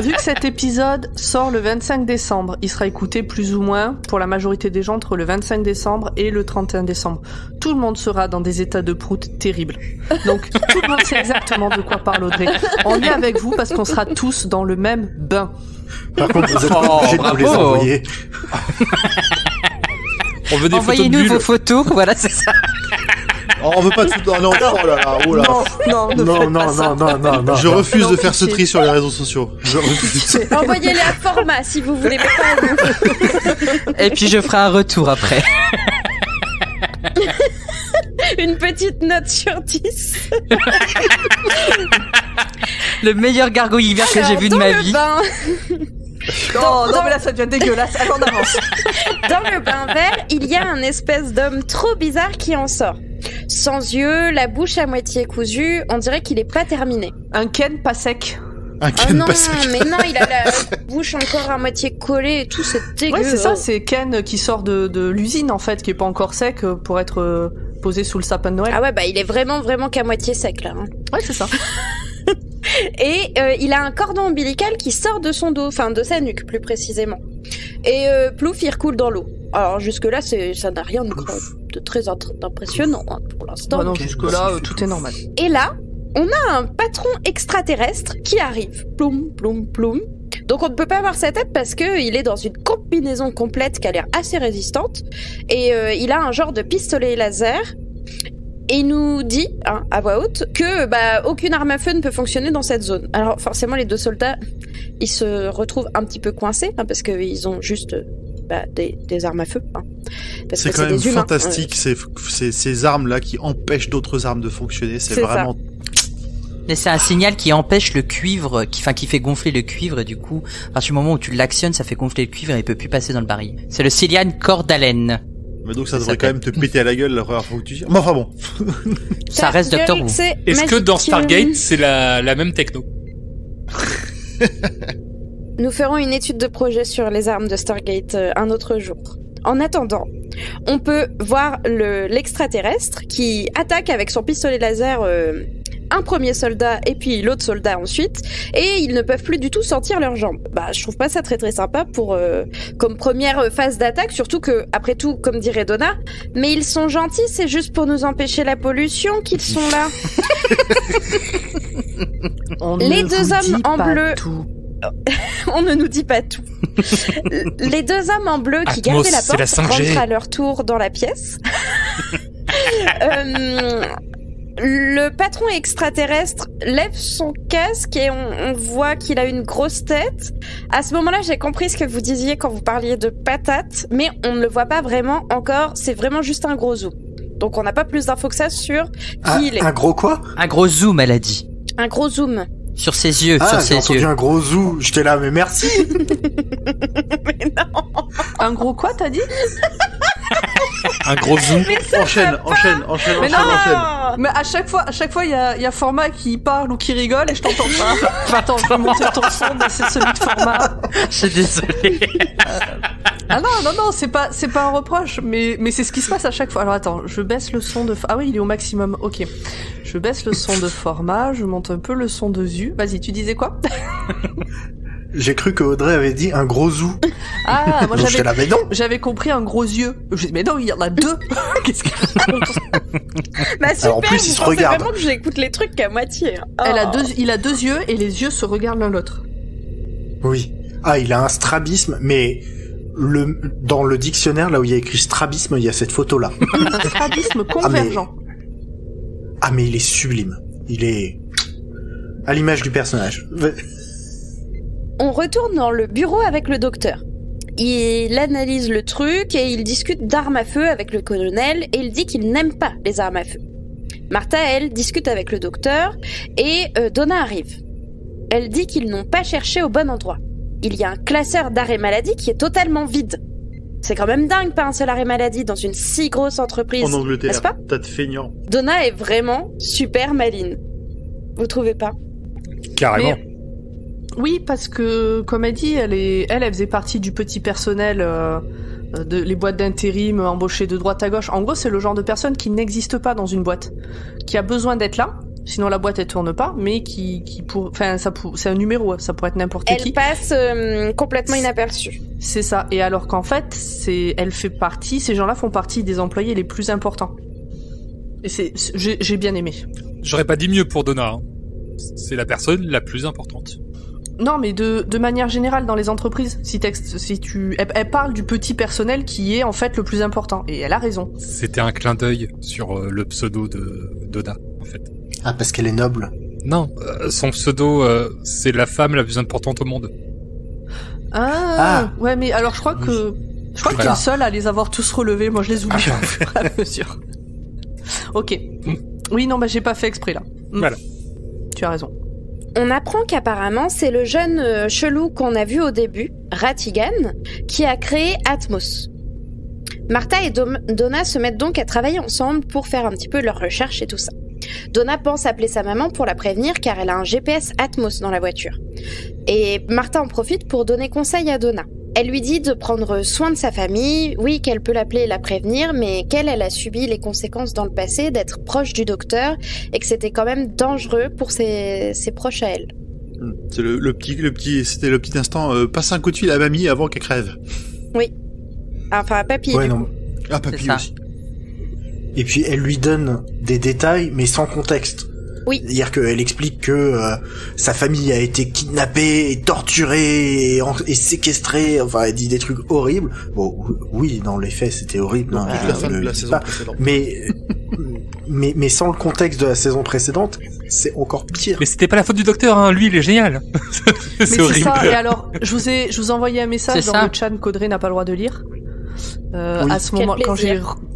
Vu que cet épisode sort le 25 décembre, il sera écouté plus ou moins, pour la majorité des gens, entre le 25 décembre et le 31 décembre. Tout le monde sera dans des états de prout terribles. Donc, tout le monde sait exactement de quoi parle Audrey. On est avec vous parce qu'on sera tous dans le même bain. Par contre, vous êtes obligés de nous les envoyer. On veut des Envoyez-nous vos photos, voilà, c'est ça. Oh, on veut pas de photos. Non, oh là là, oh là. Non. Je refuse de faire ce tri sur les réseaux sociaux. Je refuse. Envoyez-les à format si vous voulez pas. Et puis je ferai un retour après. Une petite note sur 10. Le meilleur gargouille vert que j'ai vu de ma vie. Non, mais là ça devient dégueulasse. Allez, on avance. Dans le bain vert, il y a un espèce d'homme trop bizarre qui en sort. Sans yeux, la bouche à moitié cousue, on dirait qu'il est pas terminé. Un Ken pas sec. Non, mais non, il a la bouche encore à moitié collée et tout, c'est dégueu. Ouais, c'est ça, c'est Ken qui sort de l'usine en fait, qui est pas encore sec pour être posé sous le sapin de Noël. Ah ouais, il est vraiment qu'à moitié sec là. Ouais, c'est ça. Et il a un cordon ombilical qui sort de son dos, enfin de sa nuque plus précisément. Et plouf, il recoule dans l'eau. Alors jusque-là, ça n'a rien de très impressionnant pour l'instant. Non, jusque-là, tout est normal. Et là, on a un patron extraterrestre qui arrive. Ploum, ploum, ploum. Donc on ne peut pas voir sa tête parce que il est dans une combinaison complète qui a l'air assez résistante. Et il a un genre de pistolet laser. Et il nous dit, à voix haute, que aucune arme à feu ne peut fonctionner dans cette zone. Alors forcément, les 2 soldats, ils se retrouvent un petit peu coincés, parce qu'ils ont juste des armes à feu. Parce c'est que quand même des humains. fantastique, ces armes-là qui empêchent d'autres armes de fonctionner. C'est vraiment... Ça. Mais c'est un signal qui empêche le cuivre, qui fait gonfler le cuivre, et du coup, à partir du moment où tu l'actionnes, ça fait gonfler le cuivre et il peut plus passer dans le baril. C'est le Cillian Cordalen. Mais donc ça devrait quand même te péter à la gueule la première fois que tu dis. Mais enfin bon. Ça reste Doctor Who. Est-ce que dans Stargate, c'est la même techno? Nous ferons une étude de projet sur les armes de Stargate un autre jour. En attendant, on peut voir l'extraterrestre qui attaque avec son pistolet laser un premier soldat et puis l'autre soldat ensuite, et ils ne peuvent plus du tout sortir leurs jambes. Je trouve pas ça très très sympa pour comme première phase d'attaque, surtout que après tout, comme dirait Donna, mais ils sont gentils, c'est juste pour nous empêcher la pollution qu'ils sont là. Les 2 hommes en bleu. On ne nous dit pas tout. Les 2 hommes en bleu qui gardaient la porte rentrent à leur tour dans la pièce. Le patron extraterrestre lève son casque et on voit qu'il a une grosse tête. À ce moment-là, j'ai compris ce que vous disiez quand vous parliez de patate, mais on ne le voit pas vraiment encore. C'est vraiment juste un gros zoo. Donc on n'a pas plus d'infos que ça sur qui il est. Un gros quoi? Un gros zoom, elle a dit. Un gros zoom. Sur ses yeux, Ah, sur j'ai ses entendu yeux. un gros zou. J'étais là, mais merci. Mais non. Un gros quoi, t'as dit? Un gros zoom. Mais ça Enchaîne. Mais non. Mais à chaque fois, il y a Format qui parle ou qui rigole et je t'entends pas. Attends, je vais monter ton son, mais c'est celui de Format. Je suis désolé. Ah non, c'est pas un reproche, mais c'est ce qui se passe à chaque fois. Alors attends, je baisse le son de... Ah oui, il est au maximum, ok. Je baisse le son de Format, je monte un peu le son de Zu. Vas-y, tu disais quoi? J'ai cru que Audrey avait dit un gros zou. Ah, moi Donc j'étais là, mais non. j'avais compris un gros yeux. Je dis, mais non, il y en a deux. Qu'est-ce qu'elle raconte? Bah super, Alors, en plus, vous il se pensez regarde. vraiment que j'écoute les trucs qu'à moitié. Oh. Il a deux yeux et les yeux se regardent l'un l'autre. Oui. Ah, il a un strabisme, mais dans le dictionnaire, là où il y a écrit strabisme, il y a cette photo-là. Un strabisme convergent. Ah, mais il est sublime. Il est à l'image du personnage. On retourne dans le bureau avec le docteur. Il analyse le truc et il discute d'armes à feu avec le colonel et il dit qu'il n'aime pas les armes à feu. Martha, elle, discute avec le docteur et Donna arrive. Elle dit qu'ils n'ont pas cherché au bon endroit. Il y a un classeur d'arrêt maladie qui est totalement vide. C'est quand même dingue, pas un seul arrêt maladie dans une si grosse entreprise. En Angleterre, n'est-ce pas? t'as de feignant. Donna est vraiment super maline. Vous trouvez pas? Carrément. Mais- Oui, parce que, comme elle dit, elle faisait partie du petit personnel de les boîtes d'intérim embauchées de droite à gauche. En gros, c'est le genre de personne qui n'existe pas dans une boîte, qui a besoin d'être là. Sinon, la boîte elle tourne pas, mais c'est un numéro, ça pourrait être n'importe qui. Elle passe complètement inaperçue. C'est ça. Et alors qu'en fait, ces gens-là font partie des employés les plus importants. Et j'ai bien aimé. J'aurais pas dit mieux pour Donna. Hein. C'est la personne la plus importante. Non, mais de manière générale dans les entreprises, elle parle du petit personnel qui est en fait le plus important, et elle a raison. C'était un clin d'œil sur le pseudo de Donna, en fait. Ah, parce qu'elle est noble. Non, son pseudo, c'est la femme la plus importante au monde. Ouais, mais alors je crois que t'es le seul à les avoir tous relevés. Moi, je les oublie au fur et à mesure. Ok. Oui, non, bah j'ai pas fait exprès là. Voilà. Tu as raison. On apprend qu'apparemment, c'est le jeune chelou qu'on a vu au début, Ratigan, qui a créé Atmos. Martha et Donna se mettent donc à travailler ensemble pour faire un petit peu leurs recherches et tout ça. Donna pense appeler sa maman pour la prévenir car elle a un GPS Atmos dans la voiture. Et Martha en profite pour donner conseil à Donna. Elle lui dit de prendre soin de sa famille, oui qu'elle peut l'appeler et la prévenir, mais qu'elle a subi les conséquences dans le passé d'être proche du docteur et que c'était quand même dangereux pour ses proches à elle. C'est c'était le petit instant, passe un coup de fil à mamie avant qu'elle crève. Oui. Enfin, à papy. Ouais, du non. coup. Ah, papy C'est ça. aussi. Et puis elle lui donne des détails, mais sans contexte. Oui. C'est-à-dire qu'elle explique que sa famille a été kidnappée, et torturée et séquestrée. Enfin, elle dit des trucs horribles. Bon, oui, dans les faits, c'était horrible. Hein, Juste la fin de la dis saison pas. précédente. Mais sans le contexte de la saison précédente, c'est encore pire. Mais c'était pas la faute du docteur, hein. Lui, il est génial. Mais c'est horrible. ça. Et alors, je vous ai envoyé un message C'est dans ça. le chat qu'Audrey n'a pas le droit de lire. Oui. À ce Quel moment,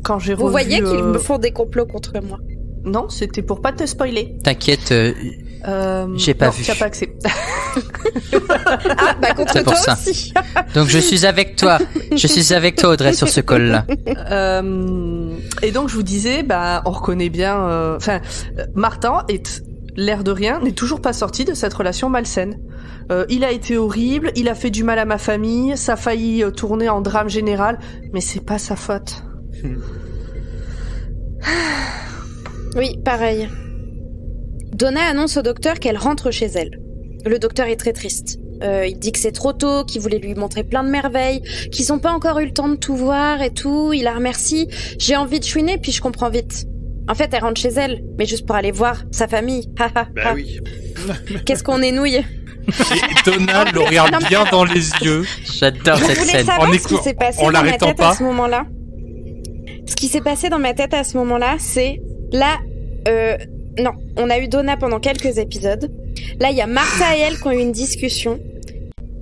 quand j'ai Vous revu, voyez qu'ils me font des complots contre moi. Non, c'était pour pas te spoiler. T'inquiète, j'ai pas non, vu. Tu as pas accès. Ah, bah contre C'est pour toi ça. aussi. Donc je suis avec toi. Je suis avec toi, Audrey, sur ce call-là. Et donc je vous disais, bah on reconnaît bien. Martin est l'air de rien n'est toujours pas sorti de cette relation malsaine. Il a été horrible, il a fait du mal à ma famille, ça a failli tourner en drame général, mais c'est pas sa faute. Oui, pareil. Donna annonce au docteur qu'elle rentre chez elle. Le docteur est très triste. Il dit que c'est trop tôt, qu'il voulait lui montrer plein de merveilles, qu'ils n'ont pas encore eu le temps de tout voir et tout. Il la remercie. J'ai envie de chouiner, puis je comprends vite. En fait, elle rentre chez elle, mais juste pour aller voir sa famille. Bah oui. Qu'est-ce qu'on est nouille. Et Donna le regarde bien dans les yeux. J'adore Vous cette voulez scène. savoir En ce qui écou- s'est passé en dans ma l'arrêtant tête pas. à ce moment-là? Ce qui s'est passé dans ma tête à ce moment-là, c'est... Là, non, on a eu Donna pendant quelques épisodes. Là, il y a Martha et elle qui ont eu une discussion.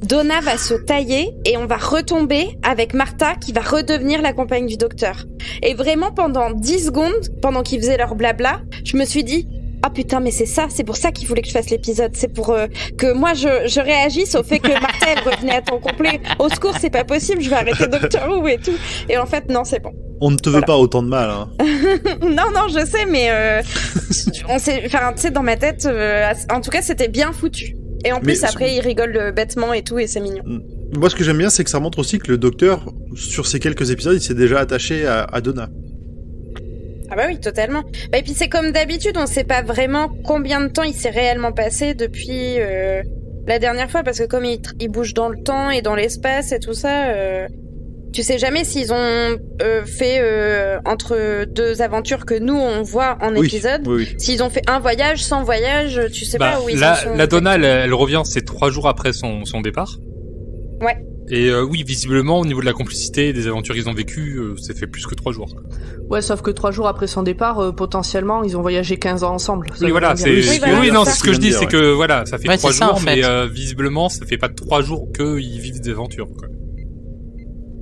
Donna va se tailler et on va retomber avec Martha qui va redevenir la compagne du docteur. Et vraiment pendant 10 secondes, pendant qu'ils faisaient leur blabla, je me suis dit ah putain mais c'est pour ça qu'il voulait que je fasse l'épisode, c'est pour que moi je réagisse au fait que Martha elle revenait à temps complet. Au secours, c'est pas possible, je vais arrêter Doctor Who et tout. Et en fait non, c'est bon. On ne te veut pas autant de mal, hein. Non, je sais, mais tu sais, dans ma tête, en tout cas, c'était bien foutu. Et en plus, après, il rigole bêtement et tout, et c'est mignon. Moi, ce que j'aime bien, c'est que ça montre aussi que le docteur, sur ces quelques épisodes, il s'est déjà attaché à Donna. Ah bah oui, totalement. Bah, et puis c'est comme d'habitude, on sait pas vraiment combien de temps il s'est réellement passé depuis la dernière fois, parce que comme il bouge dans le temps et dans l'espace et tout ça... Tu sais jamais s'ils ont fait entre deux aventures que nous on voit en épisode. Oui. S'ils ont fait un voyage, sans voyage, tu sais pas où ils en sont. La Donna, elle revient, c'est 3 jours après son départ. Ouais. Et oui, visiblement, au niveau de la complicité et des aventures qu'ils ont vécues, c'est fait plus que 3 jours. Ouais, sauf que 3 jours après son départ, potentiellement, ils ont voyagé 15 ans ensemble. Oui, voilà, c'est ce que je dis, c'est que voilà, ça fait 3 jours, mais visiblement, ça fait pas 3 jours qu'ils vivent des aventures, quoi.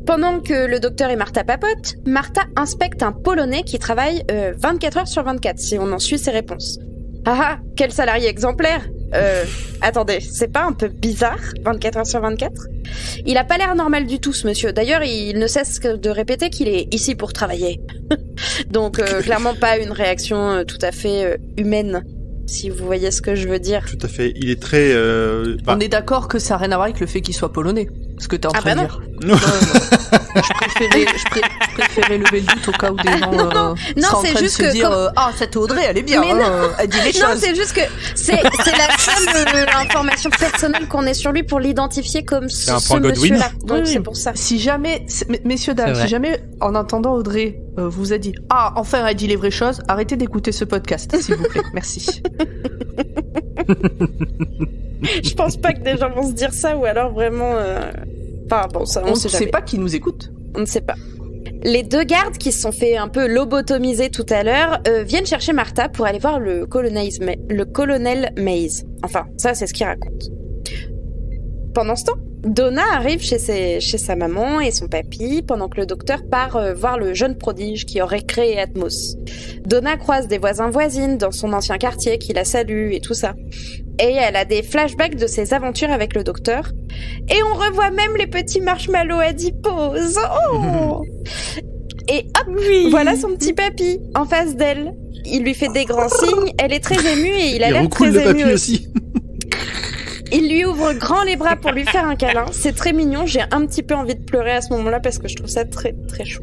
Pendant que le docteur et Martha papotent, Martha inspecte un Polonais qui travaille 24 heures sur 24, si on en suit ses réponses. Ah, quel salarié exemplaire. Attendez, c'est pas un peu bizarre, 24 heures sur 24 ? Il a pas l'air normal du tout, ce monsieur. D'ailleurs, il ne cesse que de répéter qu'il est ici pour travailler. Donc, clairement pas une réaction tout à fait humaine, si vous voyez ce que je veux dire. Tout à fait, il est très... On est d'accord que ça n'a rien à voir avec le fait qu'il soit polonais, ce que t'es en train de dire. Non. Je préférais lever le doute au cas où des gens sont en train de se dire cette Audrey, elle est bien, elle dit les choses. Non, c'est juste que c'est la seule information personnelle qu'on ait sur lui pour l'identifier comme ce monsieur-là. Donc c'est pour ça. Si jamais, messieurs, dames, si jamais en entendant Audrey vous a dit enfin elle dit les vraies choses, arrêtez d'écouter ce podcast, s'il vous plaît. Merci. Je pense pas que des gens vont se dire ça, ou alors vraiment... Enfin bon, ça, on ne sait pas qui nous écoute. On ne sait pas. Les 2 gardes qui se sont fait un peu lobotomiser tout à l'heure viennent chercher Martha pour aller voir le colonel Mays. Enfin, ça c'est ce qu'il raconte. Pendant ce temps, Donna arrive chez sa maman et son papy pendant que le docteur part voir le jeune prodige qui aurait créé Atmos. Donna croise des voisins-voisines dans son ancien quartier qui la saluent et tout ça. Et elle a des flashbacks de ses aventures avec le docteur. Et on revoit même les petits marshmallows adiposes. Oh et hop, voilà son petit papy en face d'elle. Il lui fait des grands signes, elle est très émue et il a l'air très ému aussi. Il lui ouvre grand les bras pour lui faire un câlin. C'est très mignon, j'ai un petit peu envie de pleurer à ce moment-là parce que je trouve ça très très chou.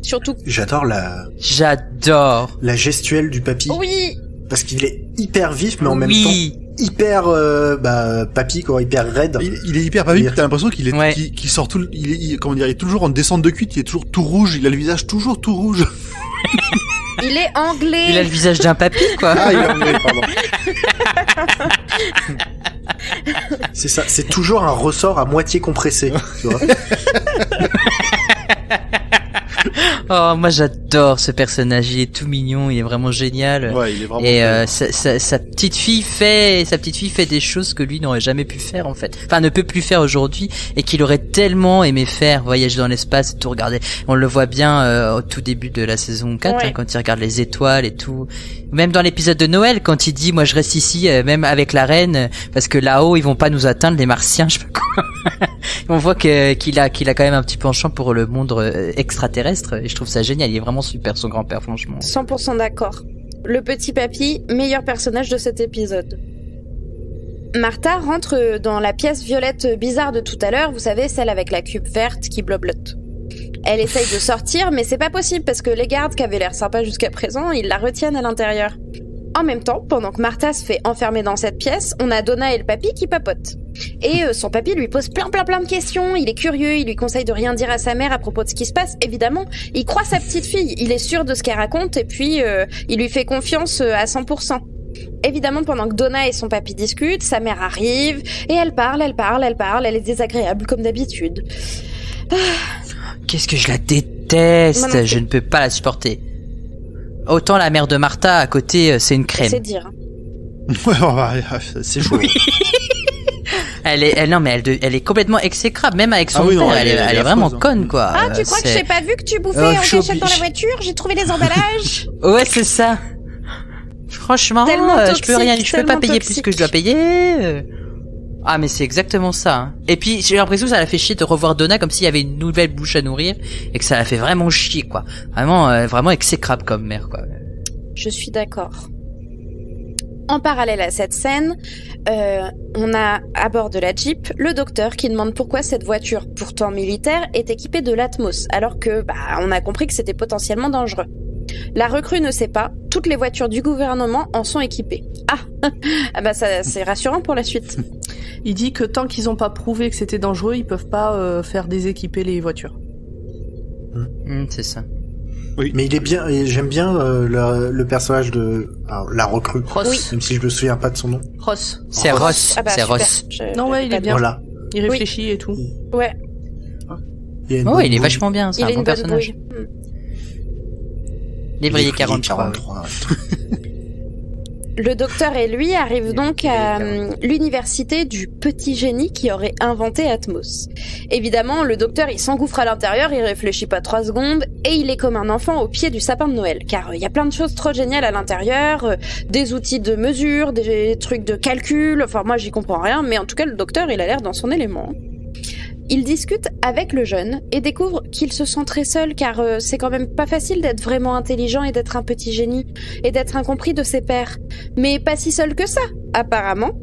Surtout... J'adore la gestuelle du papy. Oui. Parce qu'il est hyper vif, mais en même temps hyper papy, quoi, hyper raide. Il est hyper papy. T'as l'impression qu'il est, qu'il sort tout, il est toujours en descente de cuite. Il est toujours tout rouge. Il a le visage toujours tout rouge. Il est anglais. Il a le visage d'un papy, quoi. Ah, il est anglais, pardon. C'est ça. C'est toujours un ressort à moitié compressé, tu vois. Oh, moi j'adore ce personnage, il est tout mignon, il est vraiment génial. Ouais, il est vraiment. Et sa petite fille fait des choses que lui n'aurait jamais pu faire en fait. Enfin, ne peut plus faire aujourd'hui et qu'il aurait tellement aimé faire, voyager dans l'espace, tout regarder. On le voit bien au tout début de la saison 4 quand il regarde les étoiles et tout. Même dans l'épisode de Noël quand il dit moi je reste ici même avec la reine parce que là-haut ils vont pas nous atteindre les martiens, je sais pas quoi. On voit qu'il a quand même un petit penchant pour le monde extraterrestre et je trouve ça génial, il est vraiment super son grand-père franchement. 100% d'accord. Le petit papy, meilleur personnage de cet épisode. Martha rentre dans la pièce violette bizarre de tout à l'heure, vous savez, celle avec la cube verte qui bloblote. Elle essaye de sortir, mais c'est pas possible parce que les gardes qui avaient l'air sympas jusqu'à présent, ils la retiennent à l'intérieur. En même temps, pendant que Martha se fait enfermer dans cette pièce, on a Donna et le papy qui papotent. Et son papy lui pose plein de questions, il est curieux, il lui conseille de rien dire à sa mère à propos de ce qui se passe, évidemment. Il croit sa petite fille, il est sûr de ce qu'elle raconte et puis il lui fait confiance à 100%. Évidemment, pendant que Donna et son papy discutent, sa mère arrive et elle parle, elle est désagréable comme d'habitude. Qu'est-ce que je la déteste, je ne peux pas la supporter. Autant la mère de Martha à côté, c'est une crème. C'est dire. Ouais, c'est chaud. Elle est complètement exécrable, même avec son Ah oui, non, père. elle est est vraiment affreuse, hein. conne, quoi. Ah, tu crois que j'ai pas vu que tu bouffais Oh, en je suis cachette dans la obligé. voiture? J'ai trouvé les emballages. Ouais, c'est ça. Franchement, Tellement je peux toxique, rien, je peux pas tellement payer toxique. plus que je dois payer. Ah, mais c'est exactement ça. Hein. Et puis, j'ai l'impression que ça la fait chier de revoir Donna comme s'il y avait une nouvelle bouche à nourrir et que ça la fait vraiment chier, quoi. Vraiment exécrable comme mère, quoi. Je suis d'accord. En parallèle à cette scène, on a à bord de la Jeep le docteur qui demande pourquoi cette voiture, pourtant militaire, est équipée de l'Atmos, alors que on a compris que c'était potentiellement dangereux. La recrue ne sait pas, toutes les voitures du gouvernement en sont équipées. Ça c'est rassurant pour la suite. Il dit que tant qu'ils ont pas prouvé que c'était dangereux, ils peuvent pas faire déséquiper les voitures. C'est ça. Oui. Mais il est bien, et j'aime bien le personnage de la recrue. Ross. Oui. Même si je me souviens pas de son nom. Ross. C'est Ross. Ah bah, C'est super. Ross. Non, ouais, il est bien. Voilà. Il réfléchit et tout. Ouais, Il, y a une Oh, bonne il est bouille. vachement bien, c'est il un est bon une bonne personnage. bouille. Lévrier 43. Le docteur et lui arrivent donc à l'université du petit génie qui aurait inventé Atmos. Évidemment, le docteur il s'engouffre à l'intérieur, il réfléchit pas 3 secondes et il est comme un enfant au pied du sapin de Noël. Car il y a plein de choses trop géniales à l'intérieur, des outils de mesure, des trucs de calcul, enfin moi j'y comprends rien, mais en tout cas le docteur il a l'air dans son élément. Il discute avec le jeune et découvre qu'il se sent très seul car c'est quand même pas facile d'être vraiment intelligent et d'être un petit génie et d'être incompris de ses pairs. Mais pas si seul que ça, apparemment,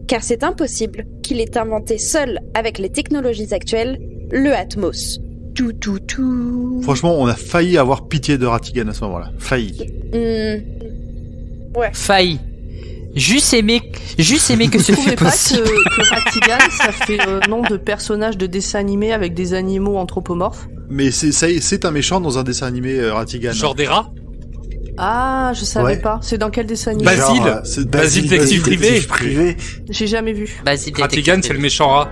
car c'est impossible qu'il ait inventé seul avec les technologies actuelles le Atmos. Tout. Franchement, on a failli avoir pitié de Ratigan à ce moment-là. Failli. Failli. Juste aimer que ce Vous trouvez fut pas possible. que Ratigan, ça fait nom de personnage de dessin animé avec des animaux anthropomorphes? Mais c'est un méchant dans un dessin animé Ratigan. Genre des rats. Ah, je savais Ouais. pas. C'est dans quel dessin animé? Basile. Genre, c'est Basile détective privé. J'ai jamais vu. Basile Ratigan, c'est le méchant rat.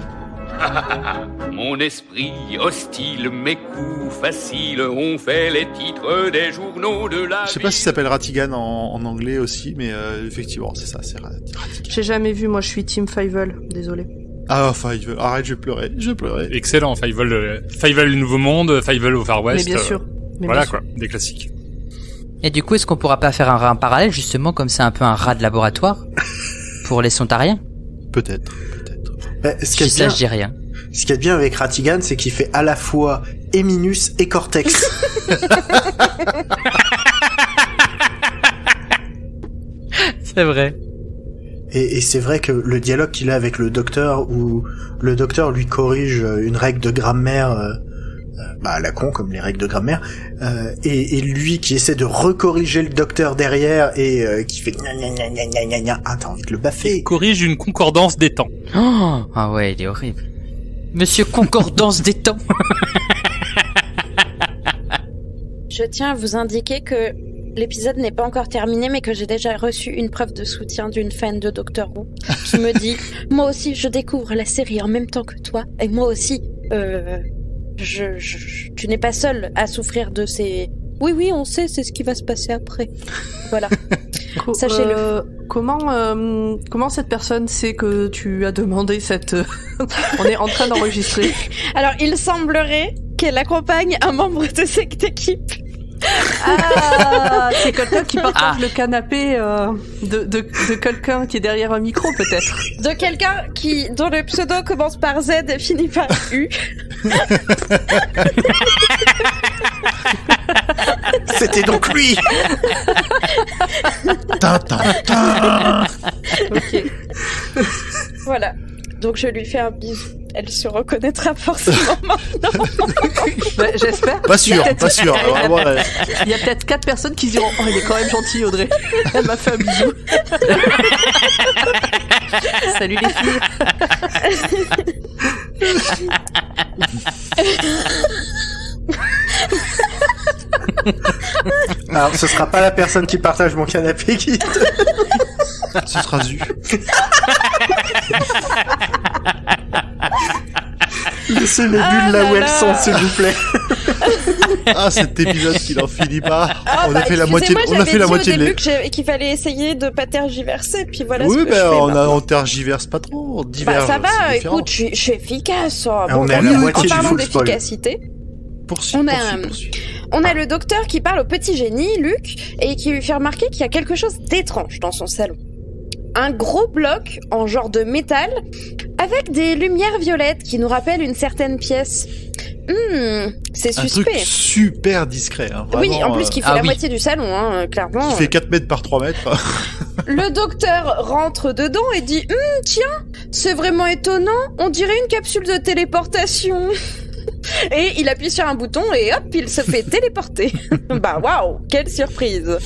Mon esprit hostile, mes coups faciles ont fait les titres des journaux de la Je sais pas s'il s'appelle Ratigan en anglais aussi, mais effectivement, c'est ça, c'est Ratigan. J'ai jamais vu. Moi, je suis Team Fievel. Désolé. Ah, Fievel, arrête, je vais pleurer. Excellent. Fievel, le Nouveau Monde, Fievel au Far West. Mais bien sûr. Mais Voilà bien sûr. quoi, des classiques. Et du coup, est-ce qu'on pourra pas faire un rat parallèle, justement, comme c'est un peu un rat de laboratoire pour les Sontariens? Peut-être. Bah, Je dis ça, je dis rien. Ce qui est bien avec Ratigan, c'est qu'il fait à la fois Eminus et Cortex. C'est vrai. Et c'est vrai que le dialogue qu'il a avec le docteur, où le docteur lui corrige une règle de grammaire, à la con, comme les règles de grammaire, et lui qui essaie de recorriger le docteur derrière et qui fait gna gna gna gna gna gna gna. Ah, t'as envie de le baffer. Corrige une concordance des temps. Oh, ah ouais, il est horrible. Monsieur Concordance des temps. Je tiens à vous indiquer que l'épisode n'est pas encore terminé, mais que j'ai déjà reçu une preuve de soutien d'une fan de Doctor Who qui me dit « Moi aussi, je découvre la série en même temps que toi, et moi aussi, tu n'es pas seul à souffrir de ces... Oui, on sait, c'est ce qui va se passer après. » Voilà. Sachez-le. Comment cette personne sait que tu as demandé cette... On est en train d'enregistrer. Alors, il semblerait qu'elle accompagne un membre de cette équipe. Ah, c'est quelqu'un qui partage le canapé de quelqu'un qui est derrière un micro, peut-être. De quelqu'un dont le pseudo commence par Z et finit par U. C'était donc lui. Ok. Voilà. Donc je lui fais un bisou. Elle se reconnaîtra forcément maintenant. Ouais, j'espère. Pas sûr. Vraiment, Il y a peut-être 4 personnes qui diront « Oh, il est quand même gentil, Audrey. Elle m'a fait un bisou. » Salut les filles. Alors, ce sera pas la personne qui partage mon canapé qui... ce sera Zu. Laissez les bulles là où elles sont, s'il vous plaît. Ah, cet épisode qui n'en finit pas. On a fait la excusez-moi, moitié. On a fait la moitié de qu'il fallait essayer de pas tergiverser, puis voilà Oui, ce que je fais. on tergiverse pas trop. On diverge. Ça va, c'est différent. écoute, je suis efficace. Bon, On est à la moitié en du parlant full spoil. d'efficacité, Poursuis. on a le docteur qui parle au petit génie, Luc, et qui lui fait remarquer qu'il y a quelque chose d'étrange dans son salon. Un gros bloc en genre de métal avec des lumières violettes qui nous rappellent une certaine pièce. C'est Un suspect. truc super discret. Hein, Oui, vraiment, en plus qui fait la moitié du salon, hein, clairement. Qui fait 4 mètres par 3 mètres. Le docteur rentre dedans et dit tiens, c'est vraiment étonnant, on dirait une capsule de téléportation. Et il appuie sur un bouton et hop, il se fait téléporter. Bah waouh, quelle surprise.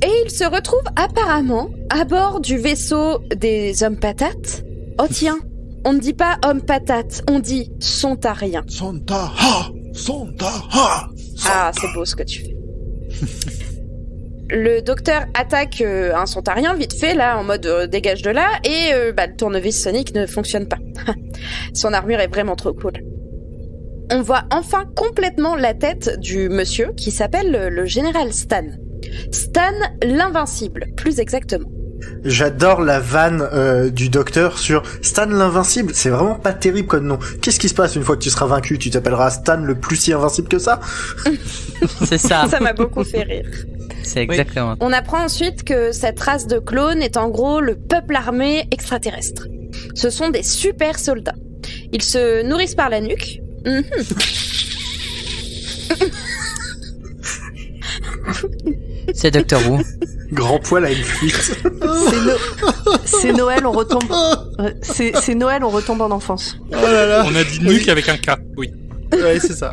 Et il se retrouve apparemment à bord du vaisseau des hommes patates. Oh tiens, on ne dit pas hommes patates, on dit sontariens. Sontaha. Ah, c'est beau ce que tu fais. Le docteur attaque un sontarien vite fait, là, en mode dégage de là, et le tournevis sonique ne fonctionne pas. Son armure est vraiment trop cool. On voit enfin complètement la tête du monsieur qui s'appelle le général Stan. Stan l'invincible, plus exactement. J'adore la vanne du docteur sur Stan l'invincible. C'est vraiment pas terrible comme nom. Qu'est-ce qui se passe une fois que tu seras vaincu? Tu t'appelleras Stan le plus si invincible que ça? C'est ça. Ça m'a beaucoup fait rire. C'est exactement. On apprend ensuite que cette race de clones est en gros le peuple armé extraterrestre. Ce sont des super soldats. Ils se nourrissent par la nuque. C'est Doctor Who. Grand poil à une fuite. C'est Noël, on retombe. C'est Noël, on retombe en enfance. Oh là là. On a dit nuque avec un K, oui. Ouais, c'est ça.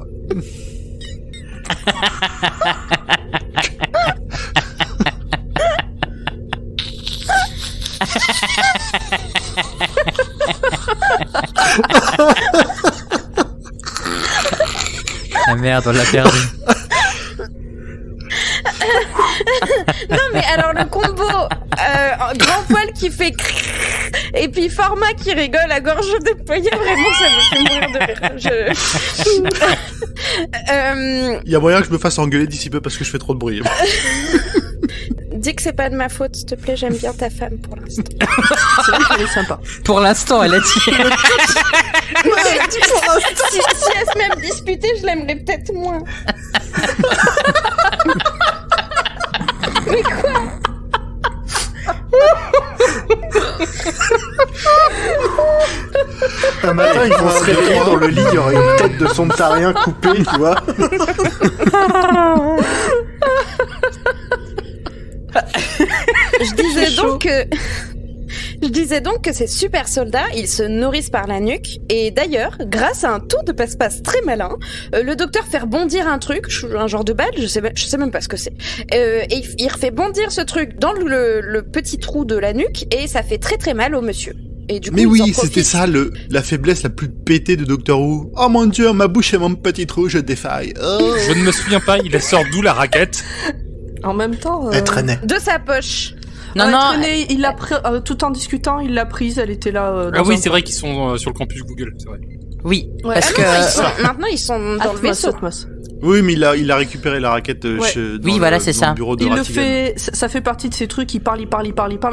Ah merde, on l'a perdu. Non mais alors le combo grand poil qui fait et puis format qui rigole à gorge déployée, vraiment ça me fait mourir de rire. Il y a moyen que je me fasse engueuler d'ici peu parce que je fais trop de bruit. Dis que c'est pas de ma faute, s'il te plaît, j'aime bien ta femme pour l'instant. C'est vrai qu'elle est sympa. Pour l'instant, elle a dit. Si elle se met à me disputer, je l'aimerais peut-être moins. Mais quoi? Un matin, ils vont se réveiller dans le lit, il y aura une tête de sontarien coupée, tu vois. Je disais donc que ces super soldats, ils se nourrissent par la nuque. Et d'ailleurs, grâce à un tour de passe-passe très malin, le docteur fait rebondir un truc, un genre de balle, je sais même pas ce que c'est. Et il refait bondir ce truc dans le petit trou de la nuque et ça fait très très mal au monsieur. Et du coup, Mais ils en oui, profitent. c'était ça la faiblesse la plus pétée de Doctor Who. Oh mon dieu, ma bouche et mon petit trou, je défaille. Oh. Je ne me souviens pas, il sort d'où la raquette? En même temps. Elle traînait. De sa poche. Non, elle non. traînait, il l'a pris, tout en discutant, il l'a prise, elle était là. Ah oui, c'est vrai qu'ils sont sur le campus Google, c'est vrai. Oui, Ouais. parce que Maintenant, ils sont dans le vaisseau. Atmos. Oui, mais il a récupéré la raquette Oui, voilà, c'est dans ça. le bureau de Il le Ratigan. fait, ça fait partie de ces trucs, il parle,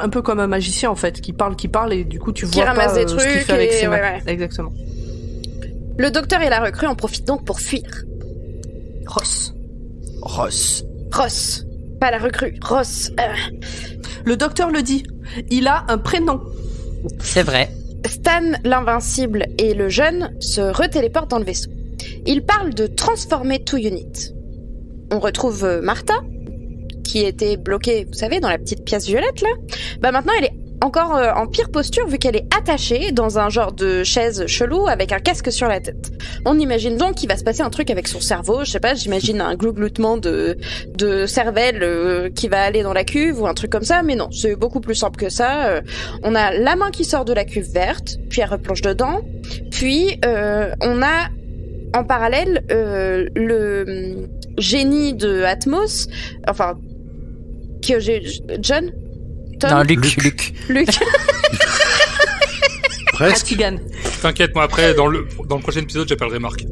un peu comme un magicien en fait, qui parle, et du coup tu Qui vois ramasse pas des ce qu'il trucs fait avec et ses mains. ouais. Exactement. Le docteur et la recrue en profitent donc pour fuir. Ross. Ross. Ross. Pas la recrue. Ross. Le docteur le dit, il a un prénom. C'est vrai. Stan, l'invincible, et le jeune se retéléportent dans le vaisseau. Ils parlent de transformer to unit. On retrouve Martha, qui était bloquée, vous savez, dans la petite pièce violette, là. Bah maintenant, elle est encore en pire posture, vu qu'elle est attachée dans un genre de chaise chelou avec un casque sur la tête. On imagine donc qu'il va se passer un truc avec son cerveau, je sais pas, j'imagine un glougloutement de cervelle qui va aller dans la cuve ou un truc comme ça, mais non, c'est beaucoup plus simple que ça. On a la main qui sort de la cuve verte, puis elle replonge dedans, puis on a en parallèle le génie de Atmos, enfin, que j'ai... John? Tom? Non, Luc. Luc. Presque. Atigan. T'inquiète, moi après, dans le prochain épisode, j'appellerai Marc.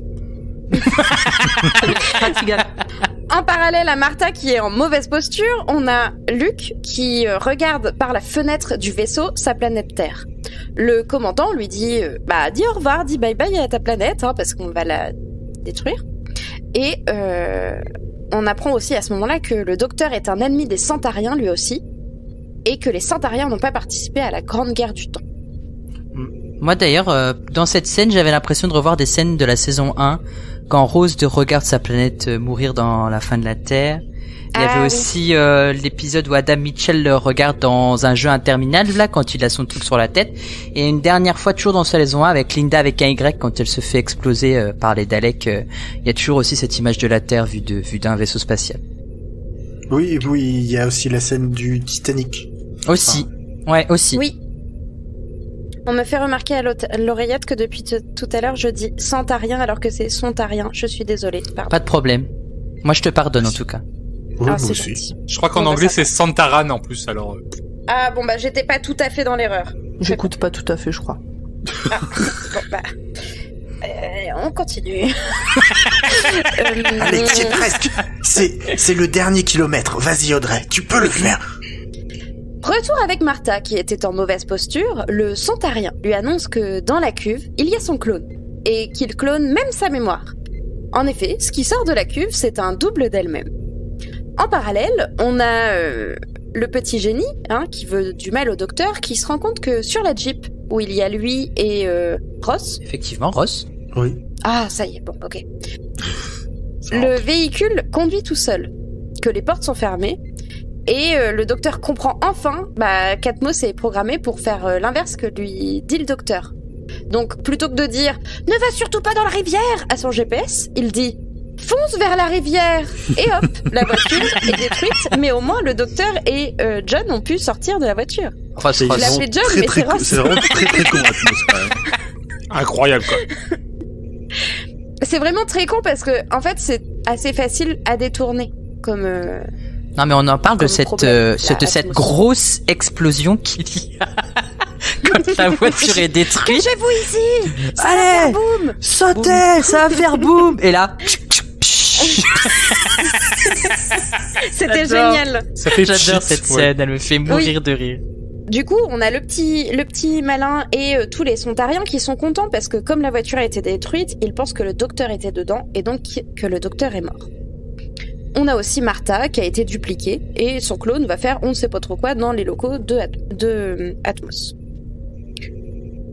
En parallèle à Martha qui est en mauvaise posture, on a Luke qui regarde par la fenêtre du vaisseau sa planète Terre. Le commandant lui dit dis au revoir, dis bye bye à ta planète parce qu'on va la détruire. Et on apprend aussi à ce moment-là que le docteur est un ennemi des Centauriens lui aussi et que les Centauriens n'ont pas participé à la Grande Guerre du Temps. Moi d'ailleurs, dans cette scène, j'avais l'impression de revoir des scènes de la saison 1, quand Rose regarde sa planète mourir dans la fin de la Terre. Il y avait aussi l'épisode où Adam Mitchell le regarde dans un jeu interminable, là, quand il a son truc sur la tête. Et une dernière fois, toujours dans sa saison 1, avec Linda avec un Y, quand elle se fait exploser par les Daleks. Il y a toujours aussi cette image de la Terre vue d'un vaisseau spatial. Oui, il y a aussi la scène du Titanic. Aussi. Ouais, aussi. Oui. On me fait remarquer à l'oreillette que depuis tout à l'heure, je dis Centarien alors que c'est Sontarien. Je suis désolée. Pardon. Pas de problème. Moi, je te pardonne en tout cas. Oui, c'est aussi. gentil. Je crois qu'en anglais c'est Santaran en plus, alors. Ah bon j'étais pas tout à fait dans l'erreur. J'écoute pas tout à fait, je crois. On continue. Allez, c'est presque. C'est le dernier kilomètre. Vas-y Audrey, tu peux le faire. Retour avec Martha, qui était en mauvaise posture, le Sontarien lui annonce que dans la cuve, il y a son clone, et qu'il clone même sa mémoire. En effet, ce qui sort de la cuve, c'est un double d'elle-même. En parallèle, on a le petit génie, qui veut du mal au docteur, qui se rend compte que sur la Jeep, où il y a lui et Ross... Effectivement, Ross. Oui. Ah, ça y est, bon, ok. Le véhicule conduit tout seul, que les portes sont fermées, et le docteur comprend enfin qu'Atmos est programmé pour faire l'inverse que lui dit le docteur. Donc, plutôt que de dire « Ne va surtout pas dans la rivière !» à son GPS, il dit « Fonce vers la rivière !» Et hop, la voiture est détruite, mais au moins le docteur et John ont pu sortir de la voiture. Enfin, Je l'appelais John, mais c'est Ross. C'est vraiment très con, Atmos, quand même. Incroyable, quoi. C'est vraiment très con parce que, en fait, c'est assez facile à détourner comme... Non, mais on en parle de cette grosse explosion qu'il y a quand la voiture est détruite. Cachez-vous ici! Ça va faire boum! Sautez, ça va faire boum! Et là... C'était génial! J'adore cette scène, elle me fait mourir de rire. Du coup, on a le petit malin et tous les Sontariens qui sont contents parce que comme la voiture a été détruite, ils pensent que le docteur était dedans et donc que le docteur est mort. On a aussi Martha qui a été dupliquée et son clone va faire on ne sait pas trop quoi dans les locaux de Atmos.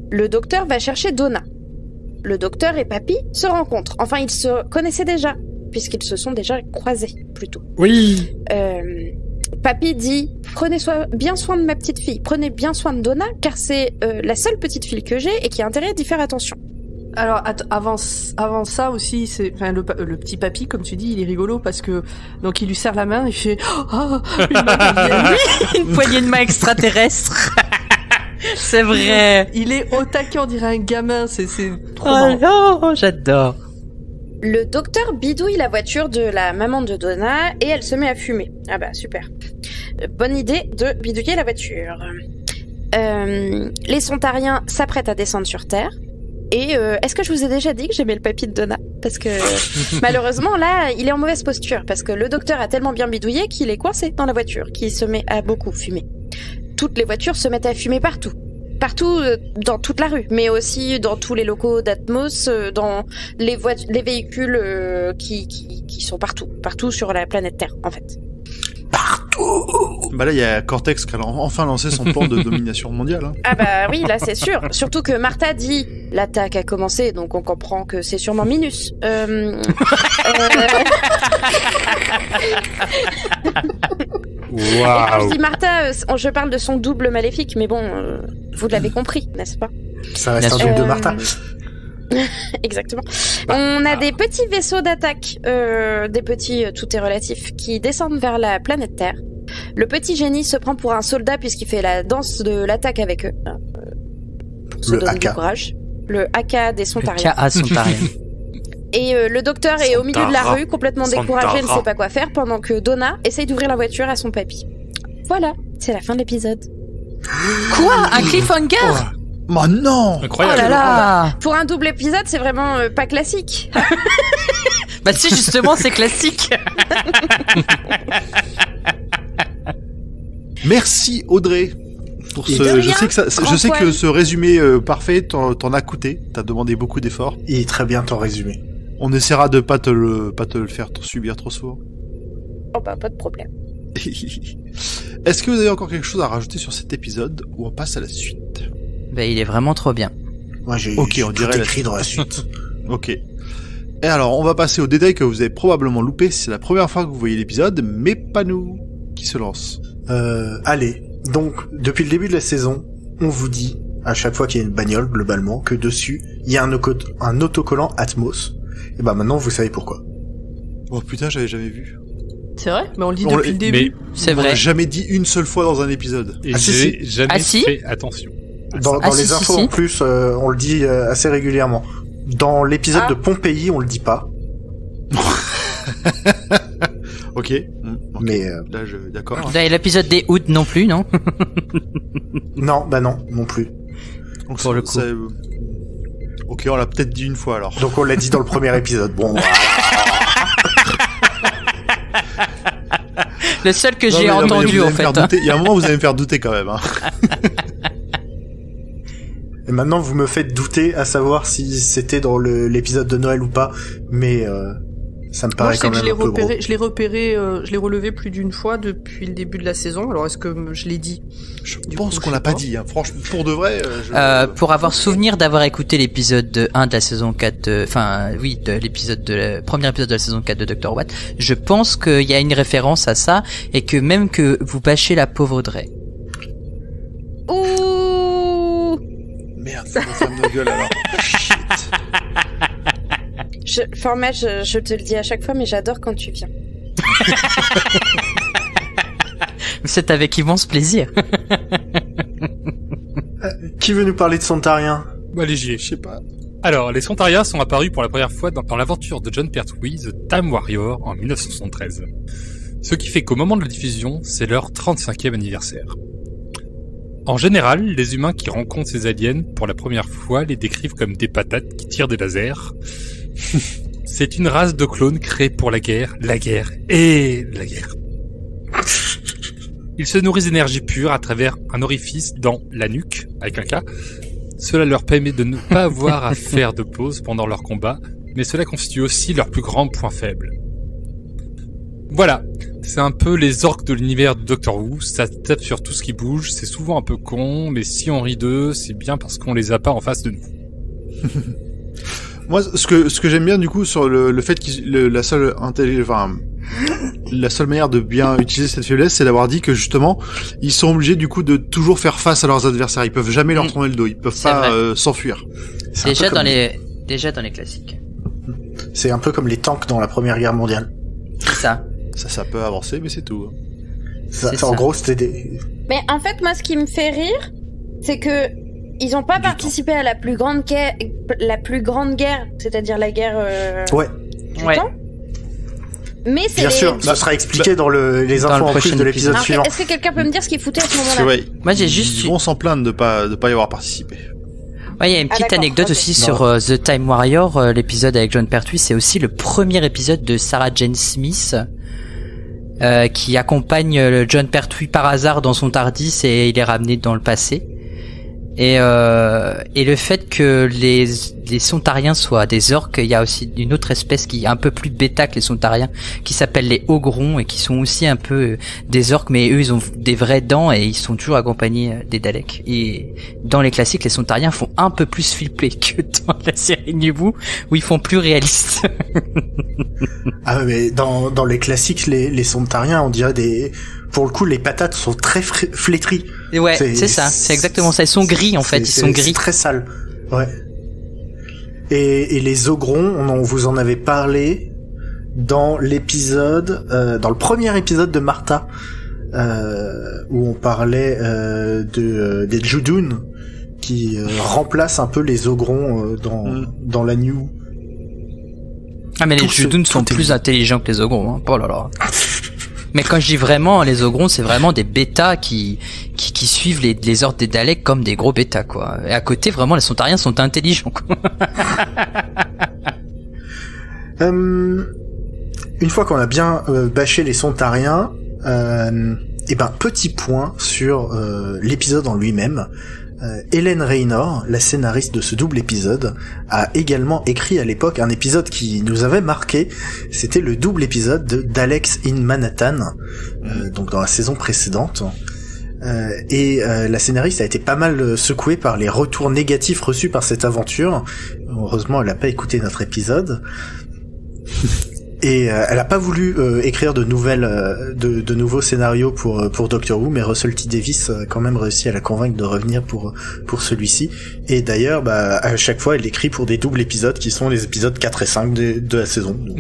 Le docteur va chercher Donna. Le docteur et Papy se rencontrent. Enfin, ils se connaissaient déjà puisqu'ils se sont déjà croisés plutôt. Oui. Papy dit « Prenez bien soin de ma petite fille, prenez bien soin de Donna, car c'est la seule petite fille que j'ai et qui a intérêt d'y faire attention. » Alors avant ça aussi, le petit papy, comme tu dis, il est rigolo parce que donc il lui serre la main, il fait une poignée de main extraterrestre. C'est vrai. Il est au taquet, on dirait un gamin, c'est trop marrant. Oh, j'adore. Le docteur bidouille la voiture de la maman de Donna et elle se met à fumer. Ah bah super. Bonne idée de bidouiller la voiture. Les Sontariens s'apprêtent à descendre sur Terre. Et est-ce que je vous ai déjà dit que j'aimais le papy de Donna? Parce que malheureusement là, il est en mauvaise posture parce que le docteur a tellement bien bidouillé qu'il est coincé dans la voiture, qui se met à beaucoup fumer. Toutes les voitures se mettent à fumer partout. Partout dans toute la rue, mais aussi dans tous les locaux d'Atmos, dans les véhicules qui sont partout sur la planète Terre, en fait. Partout. Bah là, il y a Cortex qui a enfin lancé son plan de domination mondiale. Hein. Ah bah oui, là c'est sûr. Surtout que Martha dit l'attaque a commencé, donc on comprend que c'est sûrement Minus. Wow. Et quand je dis Martha, je parle de son double maléfique, mais bon, vous l'avez compris, n'est-ce pas? Ça reste un double de Martha. Exactement. On a des petits vaisseaux d'attaque, des petits, tout est relatif, qui descendent vers la planète Terre. Le petit génie se prend pour un soldat puisqu'il fait la danse de l'attaque avec eux. Pour se donner du courage. Le AK des Sontariens. Le KA Sontarien. Et le docteur est au milieu de la rue, complètement découragé, ne sait pas quoi faire, pendant que Donna essaye d'ouvrir la voiture à son papy. Voilà, c'est la fin de l'épisode. Quoi? Un cliffhanger? Oh non! Incroyable. Oh là là. Pour un double épisode, c'est vraiment pas classique. Bah si, justement, c'est classique. Merci Audrey pour Et ce. de rien, Je sais que ce résumé parfait t'en a coûté. T'as demandé beaucoup d'efforts. Il est très bien ton résumé. On essaiera de pas te le faire subir trop souvent. Oh bah pas de problème. Est-ce que vous avez encore quelque chose à rajouter sur cet épisode ou on passe à la suite? Bah il est vraiment trop bien. Moi, j'ai Ok, j'ai on tout dirait la écrit dans la suite. Ok. Et alors, on va passer au détail que vous avez probablement loupé. C'est la première fois que vous voyez l'épisode, mais pas nous. Qui se lance? Allez. Donc, depuis le début de la saison, on vous dit, à chaque fois qu'il y a une bagnole, globalement, que dessus, il y a un autocollant Atmos. Et bah maintenant, vous savez pourquoi. Oh putain, j'avais jamais vu. C'est vrai? Mais on le dit On depuis le début. Mais C'est On l'a vrai. jamais dit une seule fois dans un épisode. et Ah, si, j'ai jamais si. fait attention. Dans Ah, les si, infos, si. en plus, on le dit assez régulièrement. Dans l'épisode de Pompéi, on le dit pas. Ok. Ok. Mais Là, d'accord. Là, et l'épisode des août non plus, non? non, bah non plus. Donc, Pour le coup. Ok, on l'a peut-être dit une fois alors. Donc on l'a dit dans le premier épisode. Bon, voilà. Le seul que Non, j'ai mais non, mais entendu, vous allez en me faire fait. douter. Il y a un moment, vous allez me faire douter quand même. Hein. Et maintenant, vous me faites douter à savoir si c'était dans l'épisode de Noël ou pas. Mais ça me Moi, paraît je sais quand que même un peu gros. je l'ai relevé plus d'une fois depuis le début de la saison. Alors, est-ce que je l'ai dit? Je Du pense coup, qu'on je l'a sais pas pas. dit. Hein. Franchement, pour de vrai. Pour avoir souvenir d'avoir écouté l'épisode 1 de la saison 4 de premier épisode de la saison 4 de Dr. Watt, je pense qu'il y a une référence à ça et que même que vous bâchez la pauvre Audrey. Ouh. Merde, ça me ferme nos gueules alors. Shit. Je te le dis à chaque fois, mais j'adore quand tu viens. C'est avec immense plaisir. Qui veut nous parler de Sontarien? Bah, allez, j'y ai. Je sais pas. Alors, les Sontariens sont apparus pour la première fois dans l'aventure de Jon Pertwee, The Time Warrior, en 1973. Ce qui fait qu'au moment de la diffusion, c'est leur 35e anniversaire. En général, les humains qui rencontrent ces aliens pour la première fois les décrivent comme des patates qui tirent des lasers. C'est une race de clones créée pour la guerre et la guerre. Ils se nourrissent d'énergie pure à travers un orifice dans la nuque, avec un K. Cela leur permet de ne pas avoir à faire de pause pendant leur combat, mais cela constitue aussi leur plus grand point faible. Voilà, c'est un peu les orques de l'univers de Doctor Who, ça tape sur tout ce qui bouge, c'est souvent un peu con, mais si on rit d'eux, c'est bien parce qu'on les a pas en face de nous. Moi, ce que j'aime bien du coup sur le fait la seule manière de bien utiliser cette faiblesse, c'est d'avoir dit que justement, ils sont obligés du coup de toujours faire face à leurs adversaires. Ils peuvent jamais leur tourner le dos. Ils peuvent C'est pas s'enfuir. C'est un Déjà peu dans comme- les classiques. C'est un peu comme les tanks dans la Première Guerre mondiale. C'est ça. Ça peut avancer, mais c'est tout. C'est En ça. gros, c'était des... Mais en fait, moi, ce qui me fait rire, c'est que ils ont pas participé à la plus grande guerre, c'est-à-dire la guerre Ouais, du Ouais. temps. Mais c'est bien les... sûr, ce sera expliqué dans les Dans infos le en plus prochain de l'épisode Alors, suivant. est-ce que quelqu'un peut me dire ce qu'ils foutaient à ce Parce que, moment-là? ouais, Moi, j'ai juste ils vont s'en plaindre de pas y avoir participé. Ouais, il y a une petite d'accord, anecdote ok. aussi Non. sur The Time Warrior, l'épisode avec Jon Pertwee, c'est aussi le premier épisode de Sarah Jane Smith, qui accompagne Jon Pertwee par hasard dans son TARDIS et il est ramené dans le passé. Et le fait que les Sontariens soient des orques, il y a aussi une autre espèce qui est un peu plus bêta que les Sontariens, qui s'appelle les Ogrons et qui sont aussi un peu des orques, mais eux ils ont des vraies dents et ils sont toujours accompagnés des Daleks. Et dans les classiques, les Sontariens font un peu plus flipper que dans la série New Who, où ils font plus réalistes. Ah, mais dans les classiques, les Sontariens, on dirait des... Pour le coup, les patates sont très flétries. Et ouais, c'est ça, c'est exactement ça. Ils sont gris en fait, ils sont C'est gris. très sale. Ouais. Et les Ogrons, on vous en avait parlé dans l'épisode, dans le premier épisode de Martha, où on parlait des Judoon qui remplacent un peu les Ogrons dans la New. Ah mais les Tout Judoon sont tout est plus bien. intelligents que les Ogrons, hein. Oh là là. Mais quand je dis vraiment, les Ogrons, c'est vraiment des bêtas qui suivent les ordres des Daleks comme des gros bêtas, quoi. Et à côté, vraiment, les Sontariens sont intelligents, quoi. Une fois qu'on a bien bâché les Sontariens, petit point sur l'épisode en lui-même. Hélène Raynor, la scénariste de ce double épisode, a également écrit à l'époque un épisode qui nous avait marqué. C'était le double épisode de Daleks in Manhattan, donc dans la saison précédente. La scénariste a été pas mal secouée par les retours négatifs reçus par cette aventure. Heureusement, elle n'a pas écouté notre épisode. Et elle a pas voulu écrire de nouveaux scénarios pour Doctor Who, mais Russell T Davies a quand même réussi à la convaincre de revenir pour celui-ci. Et d'ailleurs, à chaque fois, elle écrit pour des doubles épisodes qui sont les épisodes 4 et 5 de la saison. Donc,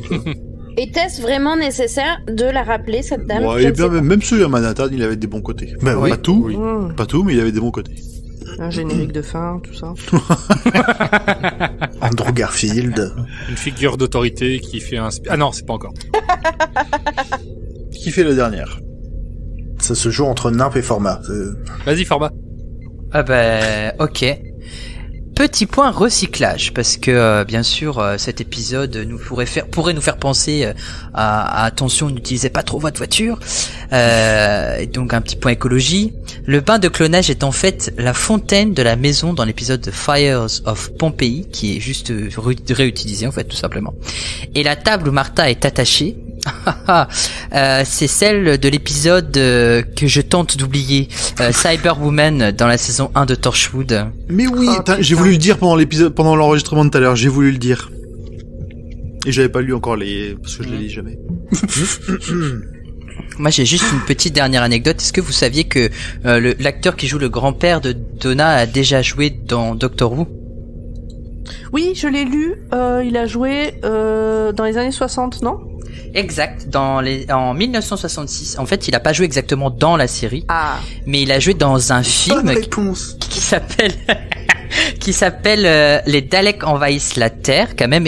Était-ce vraiment nécessaire de la rappeler, cette dame? Ouais, même celui à Manhattan, il avait des bons côtés. Ben oui. Pas tout, pas tout, mais il avait des bons côtés. Un générique de fin, tout ça. Andrew Garfield. Une figure d'autorité qui fait un... Ah non, c'est pas encore. Qui fait la dernière? Ça se joue entre Nimp et Format. Vas-y, Format. Ah ok. Petit point recyclage, parce que bien sûr cet épisode pourrait nous faire penser à attention, n'utilisez pas trop votre voiture. Donc un petit point écologie. Le bain de clonage est en fait la fontaine de la maison dans l'épisode de Fires of Pompeii, qui est juste réutilisé en fait tout simplement. Et la table où Martha est attachée, c'est celle de l'épisode que je tente d'oublier, Cyberwoman dans la saison 1 de Torchwood. Mais oui, j'ai voulu le dire pendant l'enregistrement de tout à l'heure, j'ai voulu le dire. Et j'avais pas lu encore parce que je les lis jamais. Moi, j'ai juste une petite dernière anecdote. Est-ce que vous saviez que l'acteur qui joue le grand-père de Donna a déjà joué dans Doctor Who? Oui, je l'ai lu. Il a joué dans les années 60, non? Exact, en 1966. En fait, il a pas joué exactement dans la série, mais il a joué dans un film qui s'appelle Les Daleks envahissent la Terre, quand même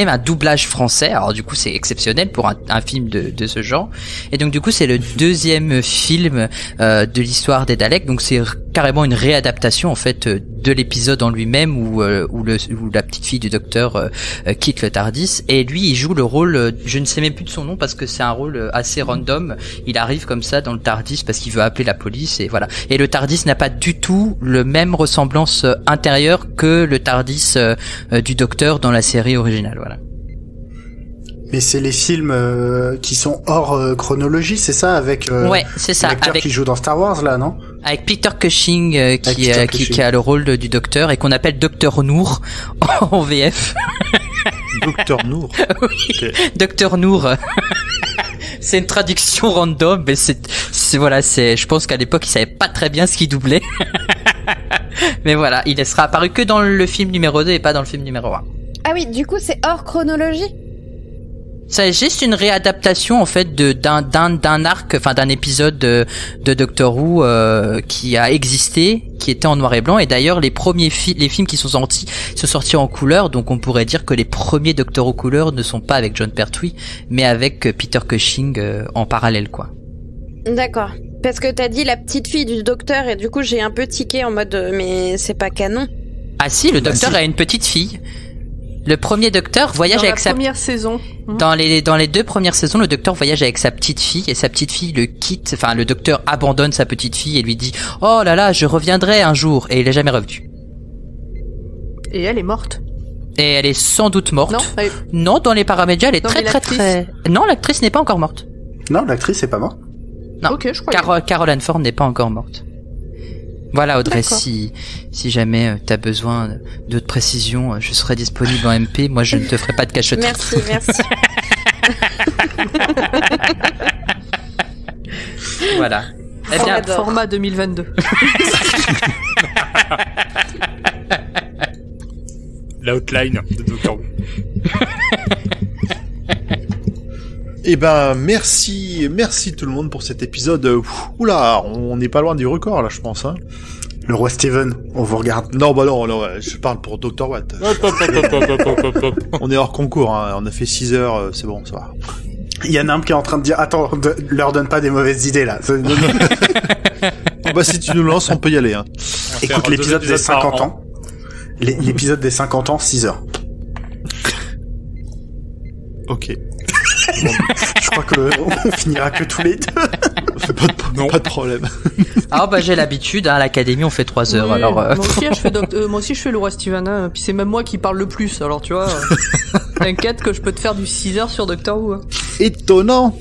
un doublage français. Alors du coup, c'est exceptionnel pour un film de ce genre. Et donc du coup, c'est le deuxième film de l'histoire des Daleks. Donc c'est carrément une réadaptation en fait de l'épisode en lui-même où la petite fille du docteur quitte le TARDIS, et lui il joue le rôle, je ne sais même plus de son nom parce que c'est un rôle assez random. Il arrive comme ça dans le TARDIS parce qu'il veut appeler la police, et voilà. Et le TARDIS n'a pas du tout le même ressemblance intérieure que le TARDIS du docteur dans la série originale, voilà. Mais c'est les films qui sont hors chronologie, c'est ça, avec ouais, c'est ça, l'acteur qui joue dans Star Wars là, non? Avec Peter Cushing qui a le rôle du docteur et qu'on appelle Docteur Noor en VF. Docteur Noor. Oui, okay. Docteur Noor. C'est une traduction random, mais je pense qu'à l'époque il savait pas très bien ce qu'il doublait. Mais voilà, il ne sera apparu que dans le film numéro 2 et pas dans le film numéro 1. Ah oui, du coup c'est hors chronologie. C'est juste une réadaptation en fait d'un arc, enfin d'un épisode de Doctor Who qui a existé, qui était en noir et blanc. Et d'ailleurs les films qui sont sortis en couleur, donc on pourrait dire que les premiers Doctor Who couleur ne sont pas avec John Pertwee, mais avec Peter Cushing en parallèle, quoi. D'accord. Parce que t'as dit la petite fille du docteur et du coup j'ai un peu tiqué en mode mais c'est pas canon. Ah si, le docteur a une petite fille. Le premier docteur voyage avec sa première saison. Dans les 2 premières saisons, le docteur voyage avec sa petite fille et sa petite fille le quitte. Enfin, le docteur abandonne sa petite fille et lui dit « Oh là là, je reviendrai un jour » et il est jamais revenu. Et elle est morte. Et elle est sans doute morte. Non, dans les paramédias, elle est très... Non, l'actrice n'est pas encore morte. Non, l'actrice n'est pas morte. Non, ok, je crois. Carole Ann Ford n'est pas encore morte. Voilà, Audrey, si jamais t'as besoin d'autres précisions, je serai disponible en MP. Moi, je ne te ferai pas de cachotterie. Merci. Voilà. Eh bien, format 2022. L'outline de Doctor Who. Eh ben, merci tout le monde pour cet épisode. Oula, on n'est pas loin du record là, je pense. Hein. Le roi Steven, on vous regarde. Non, je parle pour Dr. Watt. On est hors concours, hein. On a fait 6 heures, c'est bon, ça va. Il y en a un qui est en train de dire, attends, leur donne pas des mauvaises idées, là. Oh bah, si tu nous lances, on peut y aller, hein. Écoute l'épisode des 50 ans. L'épisode des 50 ans, 6 heures. Ok. Bon, je crois que on finira que tous les deux. Pas de problème. Ah bah j'ai l'habitude, à l'académie on fait 3 heures, Oui, alors... moi aussi je fais le roi Steven, hein, puis c'est même moi qui parle le plus, alors tu vois, t'inquiète que je peux te faire du 6 heures sur Doctor Who. Hein. Étonnant.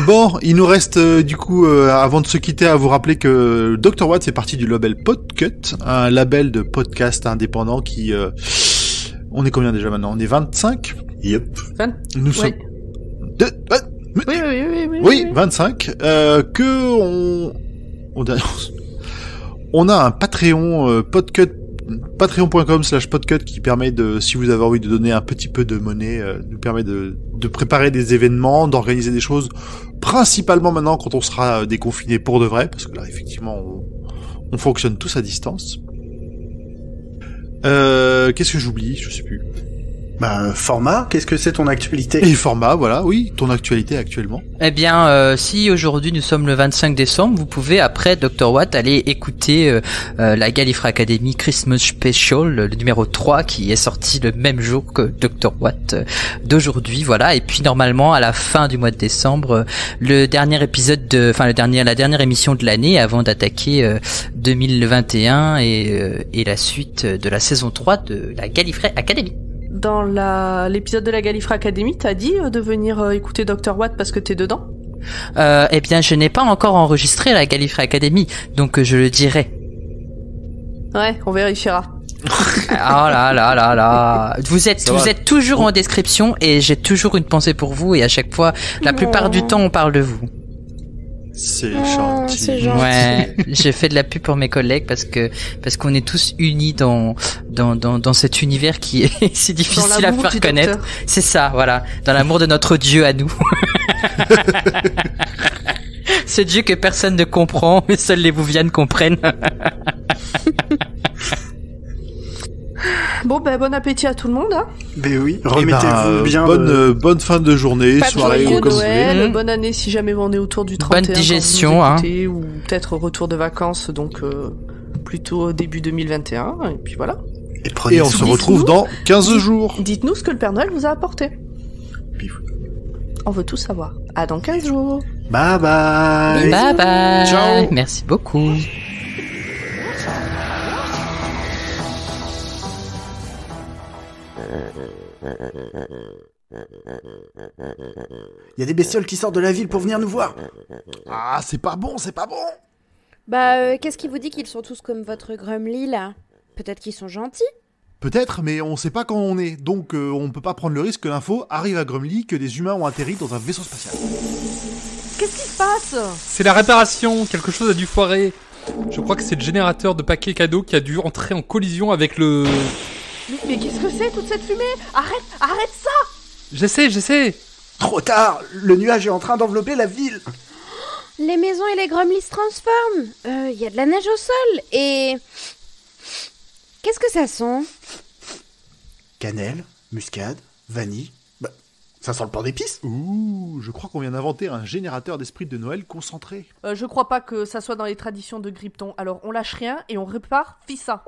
Bon, il nous reste du coup, avant de se quitter, à vous rappeler que Dr. Watt fait partie du label Podcut, un label de podcast indépendant qui... on est combien déjà maintenant? On est 25? Yep. Nous sommes... Oui, 25. On a un Patreon, Podcut, patreon.com/podcut qui permet de, si vous avez envie de donner un petit peu de monnaie, nous permet de préparer des événements, d'organiser des choses, principalement maintenant quand on sera déconfiné pour de vrai, parce que là effectivement on fonctionne tous à distance. Qu'est-ce que j'oublie? Je sais plus. Format, qu'est-ce que c'est ton actualité? Et format, voilà, oui, ton actualité actuellement. Eh bien, si aujourd'hui nous sommes le 25 décembre, vous pouvez après Dr. Watt aller écouter la Gallifrey Academy Christmas Special, le numéro 3 qui est sorti le même jour que Dr. Watt d'aujourd'hui, voilà. Et puis normalement à la fin du mois de décembre, le dernier épisode la dernière émission de l'année avant d'attaquer 2021 et la suite de la saison 3 de la Gallifrey Academy. Dans l'épisode de la Gallifrey Academy, t'as dit de venir écouter Dr. Watt parce que t'es dedans? Eh bien, je n'ai pas encore enregistré la Gallifrey Academy, donc je le dirai. Ouais, on vérifiera. Oh là là là là. Vous êtes toujours en description et j'ai toujours une pensée pour vous et à chaque fois, la plupart du temps, on parle de vous. C'est gentil. C'est gentil. Ouais, j'ai fait de la pub pour mes collègues parce qu'on est tous unis dans cet univers qui est si difficile à faire connaître. C'est ça, voilà, dans l'amour de notre Dieu à nous. Ce Dieu que personne ne comprend, mais seuls les Whovians comprennent. Bon, bon appétit à tout le monde, hein. Ben oui, remettez-vous bien. Bonne fin de journée, soirée, ou comme Noël, vous voulez. bonne année si jamais on est autour du 31. Bonne digestion, hein. Ou peut-être retour de vacances, donc plutôt début 2021, et puis voilà. Et on se retrouve dans 15 jours. Dites-nous ce que le Père Noël vous a apporté. On veut tout savoir. À dans 15 jours. Bye bye. Bye bye. Ciao. Merci beaucoup. Il y a des bestioles qui sortent de la ville pour venir nous voir. Ah, c'est pas bon. Qu'est-ce qui vous dit qu'ils sont tous comme votre Grumly, là? Peut-être qu'ils sont gentils? Peut-être, mais on sait pas quand on est, donc on peut pas prendre le risque que l'info arrive à Grumly que des humains ont atterri dans un vaisseau spatial. Qu'est-ce qui se passe? C'est la réparation, quelque chose a dû foirer. Je crois que c'est le générateur de paquets cadeaux qui a dû entrer en collision avec le... Mais qu'est-ce que c'est toute cette fumée? Arrête ça! J'essaie. Trop tard, le nuage est en train d'envelopper la ville. Les maisons et les Grumly se transforment. Il y a de la neige au sol et... Qu'est-ce que ça sent? Cannelle, muscade, vanille. Ça sent le pain d'épices. Ouh, je crois qu'on vient d'inventer un générateur d'esprit de Noël concentré. Je crois pas que ça soit dans les traditions de Grypton. Alors on lâche rien et on répare Fissa.